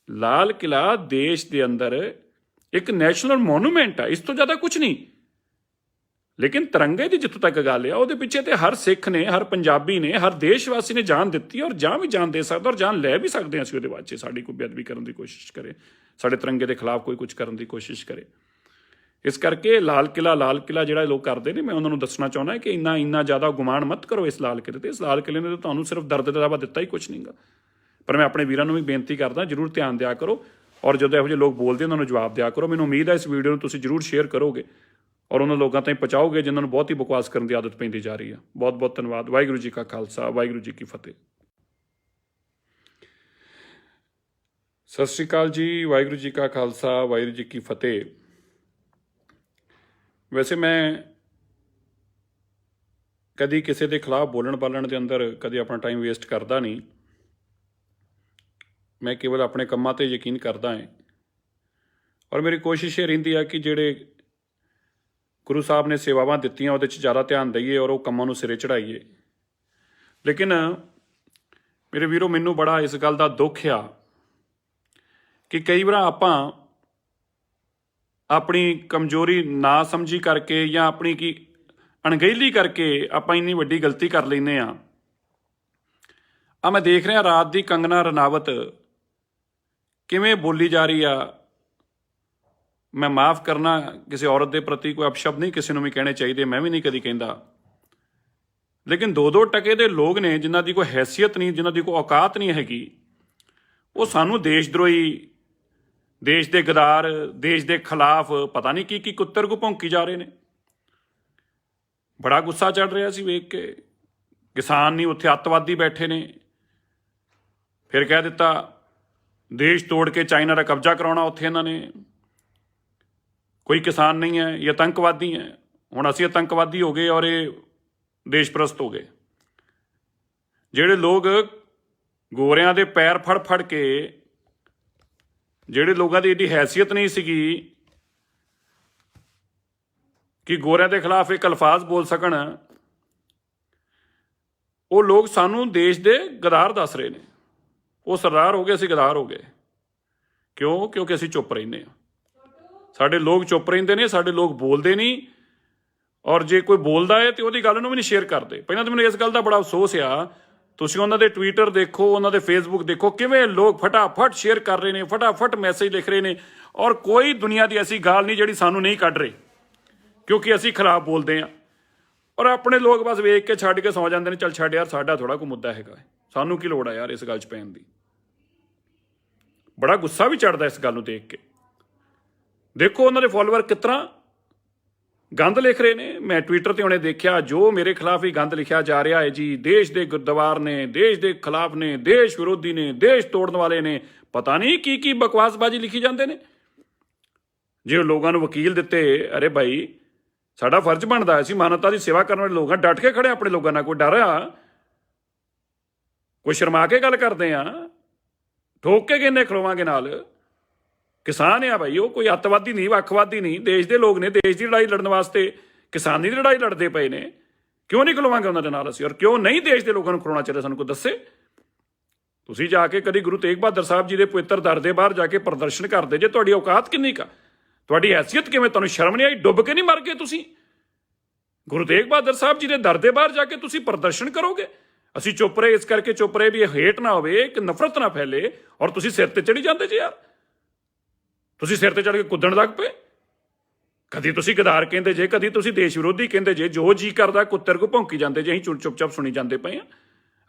ਲਾਲ ਕਿਲਾ ਦੇਸ਼ ਦੇ ਅੰਦਰ ਇੱਕ ਨੈਸ਼ਨਲ ਮੋਨੂਮੈਂਟ ਆ, ਇਸ ਤੋਂ ਜ਼ਿਆਦਾ ਕੁਝ ਨਹੀਂ। ਲੇਕਿਨ ਤਿਰੰਗੇ ਦੀ ਜਿੱਥੋਂ ਤੱਕ ਗੱਲ ਆ, ਉਹਦੇ ਪਿੱਛੇ ਤੇ ਹਰ ਸਿੱਖ ਨੇ, ਹਰ ਪੰਜਾਬੀ ਨੇ, ਹਰ ਦੇਸ਼ ਵਾਸੀ ਨੇ ਜਾਨ ਦਿੱਤੀ, ਔਰ ਜਾਂ ਵੀ ਜਾਨ ਦੇ ਸਕਦਾ, ਔਰ ਜਾਨ ਲੈ ਵੀ ਸਕਦੇ ਹਾਂ ਅਸੀਂ ਉਹਦੇ ਬਾਅਦ, ਸਾਡੀ ਕੋਈ ਬੇਅਦਬੀ ਕਰਨ ਦੀ ਕੋਸ਼ਿਸ਼ ਕਰੇ, ਸਾਡੇ ਤਿਰੰਗੇ ਦੇ ਖਿਲਾਫ ਕੋਈ ਕੁਝ ਕਰਨ ਦੀ ਕੋਸ਼ਿਸ਼ ਕਰੇ। ਇਸ ਕਰਕੇ ਲਾਲ ਕਿਲਾ ਜਿਹੜਾ ਲੋਕ ਕਰਦੇ ਨੇ, ਮੈਂ ਉਹਨਾਂ ਨੂੰ ਦੱਸਣਾ ਚਾਹੁੰਦਾ ਕਿ ਇੰਨਾ ਜ਼ਿਆਦਾ ਗੁਮਾਨ ਮਤ ਕਰੋ ਇਸ ਲਾਲ ਕਿਲੇ ਤੇ। ਇਸ ਲਾਲ ਕਿਲੇ ਨੇ ਤੁਹਾਨੂੰ ਸਿਰਫ ਦਰਦ ਦਾ ਦਾਵਾ ਦਿੱਤਾ ਹੀ ਕੁਝ ਨਹੀਂਗਾ। ਪਰ ਮੈਂ ਆਪਣੇ ਵੀਰਾਂ ਨੂੰ ਵੀ ਬੇਨਤੀ ਕਰਦਾ, ਜ਼ਰੂਰ ਧਿਆਨ ਦਿਆ ਕਰੋ, ਔਰ ਜਦੋਂ ਇਹੋ ਜਿਹੇ ਲੋਕ ਬੋਲਦੇ ਉਹਨਾਂ ਨੂੰ ਜਵਾਬ ਦਿਆ ਕਰੋ। ਮੈਨੂੰ ਉਮੀਦ ਹੈ ਇਸ ਵੀਡੀਓ ਨੂੰ ਤੁਸੀਂ ਜ਼ਰੂਰ ਸ਼ੇਅਰ ਕਰੋਗੇ ਔਰ ਉਹਨਾਂ ਲੋਕਾਂ ਤਾਈਂ ਪਹੁੰਚਾਓਗੇ ਜਿਨ੍ਹਾਂ ਨੂੰ ਬਹੁਤ ਹੀ ਬਕਵਾਸ ਕਰਨ ਦੀ ਆਦਤ ਪੈਂਦੀ ਜਾ ਰਹੀ ਹੈ। ਬਹੁਤ ਬਹੁਤ ਧੰਨਵਾਦ। ਵਾਹਿਗੁਰੂ ਜੀ ਕਾ ਖਾਲਸਾ, ਵਾਹਿਗੁਰੂ ਜੀ ਕੀ ਫਤਿਹ। ਸਤਿ ਸ਼੍ਰੀ ਅਕਾਲ ਜੀ। ਵਾਹਿਗੁਰੂ ਜੀ ਕਾ ਖਾਲਸਾ, ਵਾਹਿਗੁਰੂ ਜੀ ਕੀ ਫਤਿਹ। ਵੈਸੇ ਮੈਂ ਕਦੀ ਕਿਸੇ ਦੇ ਖਿਲਾਫ ਬੋਲਣ ਬਾਲਣ ਦੇ ਅੰਦਰ ਕਦੇ ਆਪਣਾ ਟਾਈਮ ਵੇਸਟ ਕਰਦਾ ਨਹੀਂ। ਮੈਂ ਕੇਵਲ ਆਪਣੇ ਕੰਮਾਂ 'ਤੇ ਯਕੀਨ ਕਰਦਾ ਹਾਂ, ਔਰ ਮੇਰੀ ਕੋਸ਼ਿਸ਼ ਇਹ ਰਹਿੰਦੀ ਆ ਕਿ ਜਿਹੜੇ ਗੁਰੂ ਸਾਹਿਬ ਨੇ ਸੇਵਾਵਾਂ ਦਿੱਤੀਆਂ ਉਹਦੇ 'ਚ ਜ਼ਿਆਦਾ ਧਿਆਨ ਦਈਏ ਔਰ ਉਹ ਕੰਮਾਂ ਨੂੰ ਸਿਰੇ ਚੜ੍ਹਾਈਏ। ਲੇਕਿਨ ਮੇਰੇ ਵੀਰੋ, ਮੈਨੂੰ ਬੜਾ ਇਸ ਗੱਲ ਦਾ ਦੁੱਖ ਆ ਕਿ ਕਈ ਵਾਰ ਆਪਾਂ ਆਪਣੀ ਕਮਜ਼ੋਰੀ ਨਾ ਸਮਝੀ ਕਰਕੇ ਜਾਂ ਆਪਣੀ ਕੀ ਅਣਗਹਿਲੀ ਕਰਕੇ ਆਪਾਂ ਇੰਨੀ ਵੱਡੀ ਗਲਤੀ ਕਰ ਲੈਂਦੇ ਹਾਂ। ਮੈਂ ਦੇਖ ਰਿਹਾ ਰਾਤ ਦੀ ਕੰਗਨਾ ਰਣਾਵਤ ਕਿਵੇਂ ਬੋਲੀ ਜਾ ਰਹੀ ਆ। ਮੈਂ ਮਾਫ ਕਰਨਾ, ਕਿਸੇ ਔਰਤ ਦੇ ਪ੍ਰਤੀ ਕੋਈ ਅਪਸ਼ਬਦ ਨਹੀਂ ਕਿਸੇ ਨੂੰ ਵੀ ਕਹਿਣੇ ਚਾਹੀਦੇ, ਮੈਂ ਵੀ ਨਹੀਂ ਕਦੀ ਕਹਿੰਦਾ। ਲੇਕਿਨ 2% ਦੇ ਲੋਕ ਨੇ ਜਿਨ੍ਹਾਂ ਦੀ ਕੋਈ ਹੈਸੀਅਤ ਨਹੀਂ, ਜਿਨ੍ਹਾਂ ਦੀ ਕੋਈ ਔਕਾਤ ਨਹੀਂ ਹੈਗੀ, ਉਹ ਸਾਨੂੰ ਦੇਸ਼ ਦਰੋਹੀ, ਦੇਸ਼ ਦੇ ਗਦਾਰ, ਦੇਸ਼ ਦੇ ਖਿਲਾਫ ਪਤਾ ਨਹੀਂ ਕੀ ਕੁੱਤਰ ਕੋ ਭੌਂਕੀ ਜਾ ਰਹੇ ਨੇ। ਬੜਾ ਗੁੱਸਾ ਚੜ ਰਿਹਾ ਸੀ ਵੇਖ ਕੇ। ਕਿਸਾਨ ਨਹੀਂ, ਉੱਥੇ ਅੱਤਵਾਦੀ ਬੈਠੇ ਨੇ। ਫਿਰ ਕਹਿ ਦਿੱਤਾ ਦੇਸ਼ ਤੋੜ ਕੇ ਚਾਈਨਾ ਦਾ ਕਬਜ਼ਾ ਕਰਾਉਣਾ ਉੱਥੇ ਇਹਨਾਂ ਨੇ। ਕੋਈ ਕਿਸਾਨ ਨਹੀਂ ਹੈ, ਇਹ ਆਤੰਕਵਾਦੀ ਹੈ। ਹੁਣ ਅਸੀਂ ਆਤੰਕਵਾਦੀ ਹੋ ਗਏ ਔਰ ਇਹ ਦੇਸ਼ਪ੍ਰਸਤ ਹੋ ਗਏ। ਜਿਹੜੇ ਲੋਕ ਗੋਰਿਆਂ ਦੇ ਪੈਰ ਫੜ ਕੇ, ਜਿਹੜੇ ਲੋਕਾਂ ਦੀ ਇਹਦੀ ਹੈਸੀਅਤ ਨਹੀਂ ਸੀਗੀ ਕਿ ਗੋਰਿਆਂ ਦੇ ਖਿਲਾਫ ਇੱਕ ਅਲਫਾਜ਼ ਬੋਲ ਸਕਣ, ਉਹ ਲੋਕ ਸਾਨੂੰ ਦੇਸ਼ ਦੇ ਗਦਾਰ ਦੱਸ ਰਹੇ ਨੇ। ਉਹ ਸਰਦਾਰ ਹੋ ਗਏ, ਅਸੀਂ ਗਦਾਰ ਹੋ ਗਏ। ਕਿਉਂ? ਕਿਉਂਕਿ ਅਸੀਂ ਚੁੱਪ ਰਹਿੰਦੇ ਹਾਂ। ਸਾਡੇ ਲੋਕ ਚੁੱਪ ਰਹਿੰਦੇ ਨੇ, ਸਾਡੇ ਲੋਕ ਬੋਲਦੇ ਨਹੀਂ। ਔਰ ਜੇ ਕੋਈ ਬੋਲਦਾ ਹੈ ਤੇ ਉਹਦੀ ਗੱਲ ਨੂੰ ਵੀ ਨਹੀਂ ਸ਼ੇਅਰ ਕਰਦੇ। ਪਹਿਲਾਂ ਤਾਂ ਮੈਨੂੰ ਇਸ ਗੱਲ ਦਾ ਬੜਾ ਅਫਸੋਸ ਆ, ਤੁਸੀਂ ਉਹਨਾਂ ਦੇ ਟਵਿੱਟਰ ਦੇਖੋ, ਉਹਨਾਂ ਦੇ ਫੇਸਬੁੱਕ ਦੇਖੋ, ਕਿਵੇਂ ਲੋਕ ਫਟਾਫਟ ਸ਼ੇਅਰ ਕਰ ਰਹੇ ਨੇ, ਫਟਾਫਟ ਮੈਸੇਜ ਲਿਖ ਰਹੇ ਨੇ, ਔਰ ਕੋਈ ਦੁਨੀਆ ਦੀ ਐਸੀ ਗੱਲ ਨਹੀਂ ਜਿਹੜੀ ਸਾਨੂੰ ਨਹੀਂ ਕੱਢ ਰਹੀ, ਕਿਉਂਕਿ ਅਸੀਂ ਖਿਲਾਫ ਬੋਲਦੇ ਹਾਂ। ਔਰ ਆਪਣੇ ਲੋਕ ਬਸ ਵੇਖ ਕੇ ਛੱਡ ਕੇ ਸੌ ਜਾਂਦੇ ਨੇ, ਚੱਲ ਛੱਡ ਯਾਰ, ਸਾਡਾ ਥੋੜਾ ਕੋਈ ਮੁੱਦਾ ਹੈਗਾ, ਸਾਨੂੰ ਕੀ ਲੋੜ ਆ ਯਾਰ ਇਸ ਗੱਲ 'ਚ ਪੈਣ ਦੀ। ਬੜਾ ਗੁੱਸਾ ਵੀ ਚੜ੍ਹਦਾ ਇਸ ਗੱਲ ਨੂੰ ਦੇਖ ਕੇ। ਦੇਖੋ ਉਹਨਾਂ ਦੇ ਫੋਲੋਵਰ ਕਿਸ ਤਰ੍ਹਾਂ ਗੰਦ ਲਿਖ ਰਹੇ ਨੇ। ਮੈਂ ਟਵਿੱਟਰ ਤੇ ਹੁਣੇ ਦੇਖਿਆ, ਜੋ ਮੇਰੇ ਖਿਲਾਫ ਹੀ ਗੰਦ ਲਿਖਿਆ ਜਾ ਰਿਹਾ ਹੈ ਜੀ। ਦੇਸ਼ ਦੇ ਗੁਰਦੁਆਰ ਨੇ, ਦੇਸ਼ ਦੇ ਖਿਲਾਫ ਨੇ, ਦੇਸ਼ ਵਿਰੋਧੀ ਨੇ, ਦੇਸ਼ ਤੋੜਨ ਵਾਲੇ ਨੇ, ਪਤਾ ਨਹੀਂ ਕੀ ਬਕਵਾਸਬਾਜੀ ਲਿਖੀ ਜਾਂਦੇ ਨੇ। ਜੇ ਲੋਕਾਂ ਨੂੰ ਵਕੀਲ ਦਿੱਤੇ, ਅਰੇ ਭਾਈ ਸਾਡਾ ਫਰਜ਼ ਬਣਦਾ, ਅਸੀਂ ਮਾਨਵਤਾ ਦੀ ਸੇਵਾ ਕਰਨ ਵਾਲੇ ਲੋਕ ਹਾਂ, ਡਟ ਕੇ ਖੜੇ ਆਪਣੇ ਲੋਕਾਂ ਨਾਲ। ਕੋਈ ਡਰ ਆ? ਕੋਈ ਸ਼ਰਮਾ ਕੇ ਗੱਲ ਕਰਦੇ ਆ? ਠੋਕ ਕੇ ਕਿੰਨੇ ਖਲੋਵਾਂਗੇ ਨਾਲ? ਕਿਸਾਨ ਆ ਭਾਈ, ਉਹ ਕੋਈ ਅੱਤਵਾਦੀ ਨਹੀਂ, ਵੱਖਵਾਦੀ ਨਹੀਂ, ਦੇਸ਼ ਦੇ ਲੋਕ ਨੇ, ਦੇਸ਼ ਦੀ ਲੜਾਈ ਲੜਨ ਵਾਸਤੇ ਕਿਸਾਨੀ ਦੀ ਲੜਾਈ ਲੜਦੇ ਪਏ ਨੇ। ਕਿਉਂ ਨਹੀਂ ਖਲੋਵਾਂਗੇ ਉਹਨਾਂ ਦੇ ਨਾਲ ਅਸੀਂ? ਔਰ ਕਿਉਂ ਨਹੀਂ ਦੇਸ਼ ਦੇ ਲੋਕਾਂ ਨੂੰ ਖਲੋਣਾ ਚਾਹੀਦਾ? ਸਾਨੂੰ ਕੋਈ ਦੱਸੇ। ਤੁਸੀਂ ਜਾ ਕੇ ਕਦੀ ਗੁਰੂ ਤੇਗ ਬਹਾਦਰ ਸਾਹਿਬ ਜੀ ਦੇ ਪਵਿੱਤਰ ਦਰ ਦੇ ਬਾਹਰ ਜਾ ਕੇ ਪ੍ਰਦਰਸ਼ਨ ਕਰਦੇ ਜੇ? ਤੁਹਾਡੀ ਔਕਾਤ ਕਿੰਨੀ ਕਾ? ਤੁਹਾਡੀ ਹੈਸੀਅਤ ਕਿਵੇਂ? ਤੁਹਾਨੂੰ ਸ਼ਰਮ ਨਹੀਂ ਆਈ? ਡੁੱਬ ਕੇ ਨਹੀਂ ਮਰ ਗਏ ਤੁਸੀਂ? ਗੁਰੂ ਤੇਗ ਬਹਾਦਰ ਸਾਹਿਬ ਜੀ ਦੇ ਦਰ ਦੇ ਬਾਹਰ ਜਾ ਕੇ ਤੁਸੀਂ ਪ੍ਰਦਰਸ਼ਨ ਕਰੋਗੇ? ਅਸੀਂ ਚੁੱਪ ਰਹੇ, ਇਸ ਕਰਕੇ ਚੁੱਪ ਰਹੇ ਵੀ ਇਹ ਹੇਟ ਨਾ ਹੋਵੇ, ਕਿ ਨਫ਼ਰਤ ਨਾ ਫੈਲੇ। ਔਰ ਤੁਸੀਂ ਸਿਰ ਤੇ ਚੜੀ ਜਾਂਦੇ ਜੇ ਯਾਰ, ਤੁਸੀਂ ਸਿਰ ਤੇ ਚੜ ਕੇ ਕੁੱਦਣ ਲੱਗ ਪਏ। ਕਦੀ ਤੁਸੀਂ ਗਦਾਰ ਕਹਿੰਦੇ ਜੇ, ਕਦੀ ਤੁਸੀਂ ਦੇਸ਼ ਵਿਰੋਧੀ ਕਹਿੰਦੇ ਜੇ। ਜੋ ਜੀ ਕਰਦਾ ਕੁੱਤਰ ਕੋ ਭੌਂਕੀ ਜਾਂਦੇ ਜੇ, ਅਸੀਂ ਚੁੱਪ-ਚਾਪ ਸੁਣੀ ਜਾਂਦੇ ਪਏ ਆ।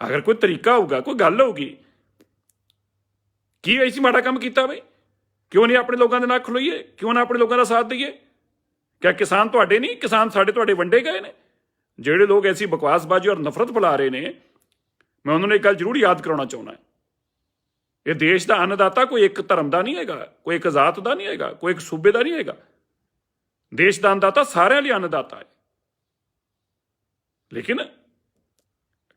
ਅਗਰ ਕੋਈ ਤਰੀਕਾ ਹੋਊਗਾ, ਕੋਈ ਗੱਲ ਹੋਊਗੀ, ਕੀ ਐਸੀ ਮਾੜਾ ਕੰਮ ਕੀਤਾ ਬਈ? ਕਿਉਂ ਨਹੀਂ ਆਪਣੇ ਲੋਕਾਂ ਦੇ ਨਾਲ ਖਲੋਈਏ? ਕਿਉਂ ਨਾ ਆਪਣੇ ਲੋਕਾਂ ਦਾ ਸਾਥ ਦਈਏ? ਕਿਆ ਕਿਸਾਨ ਤੁਹਾਡੇ ਨਹੀਂ? ਕਿਸਾਨ ਸਾਡੇ ਤੁਹਾਡੇ ਵੰਡੇ ਗਏ ਨੇ। ਜਿਹੜੇ ਲੋਕ ਐਸੀ ਬਕਵਾਸਬਾਜ਼ੀ ਔਰ ਨਫ਼ਰਤ ਫੈਲਾ ਰਹੇ ਨੇ, ਮੈਂ ਉਹਨਾਂ ਨੂੰ ਇੱਕ ਗੱਲ ਜ਼ਰੂਰ ਯਾਦ ਕਰਾਉਣਾ ਚਾਹੁੰਦਾ। ਇਹ ਦੇਸ਼ ਦਾ ਅੰਨਦਾਤਾ ਕੋਈ ਇੱਕ ਧਰਮ ਦਾ ਨਹੀਂ ਹੈਗਾ, ਕੋਈ ਇੱਕ ਜ਼ਾਤ ਦਾ ਨਹੀਂ ਹੈਗਾ, ਕੋਈ ਇੱਕ ਸੂਬੇ ਦਾ ਨਹੀਂ ਹੈਗਾ। ਦੇਸ਼ ਦਾ ਅੰਨਦਾਤਾ ਸਾਰਿਆਂ ਲਈ ਅੰਨਦਾਤਾ ਹੈ। ਲੇਕਿਨ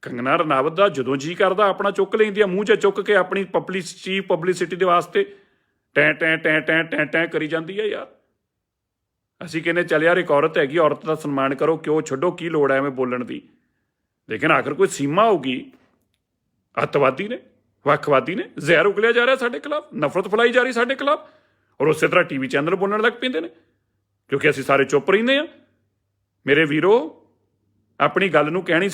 ਕੰਗਨਾ ਰਣਾਵਤ ਦਾ ਜਦੋਂ ਜੀ ਕਰਦਾ ਆਪਣਾ ਚੁੱਕ ਲੈਂਦੀ ਆ, ਮੂੰਹ 'ਚ ਚੁੱਕ ਕੇ ਆਪਣੀ ਪਬਲਿਸਿਟੀ ਦੇ ਵਾਸਤੇ ਟੈਂ ਟੈਂ ਟੈਂ ਟੈਂ ਟੈਂ ਟੈਂ ਕਰੀ ਜਾਂਦੀ ਹੈ ਯਾਰ। ਅਸੀਂ ਕਹਿੰਦੇ ਚੱਲ ਯਾਰ, ਇੱਕ ਔਰਤ ਹੈਗੀ, ਔਰਤ ਦਾ ਸਨਮਾਨ ਕਰੋ, ਕਿਉਂ ਛੱਡੋ, ਕੀ ਲੋੜ ਹੈ ਐਵੇਂ ਬੋਲਣ ਦੀ? ਲੇਕਿਨ ਆਖਰ ਕੋਈ ਸੀਮਾ ਹੋਊਗੀ। ਅੱਤਵਾਦੀ ਨੇ, ਵੱਖਵਾਦੀ ਨੇ, ਜ਼ਹਿਰ ਉਗਲਿਆ ਜਾ ਰਿਹਾ ਸਾਡੇ ਖਿਲਾਫ, ਨਫ਼ਰਤ ਫੈਲਾਈ ਜਾ ਰਹੀ ਸਾਡੇ ਖਿਲਾਫ। ਔਰ ਉਸੇ ਤਰ੍ਹਾਂ ਟੀਵੀ ਚੈਨਲ ਬੋਲਣ ਲੱਗ ਪੈਂਦੇ ਨੇ, ਕਿਉਂਕਿ ਅਸੀਂ ਸਾਰੇ ਚੁੱਪ ਰਹਿੰਦੇ ਹਾਂ। ਮੇਰੇ ਵੀਰੋ, ਆਪਣੀ ਗੱਲ ਨੂੰ ਕਹਿਣੀ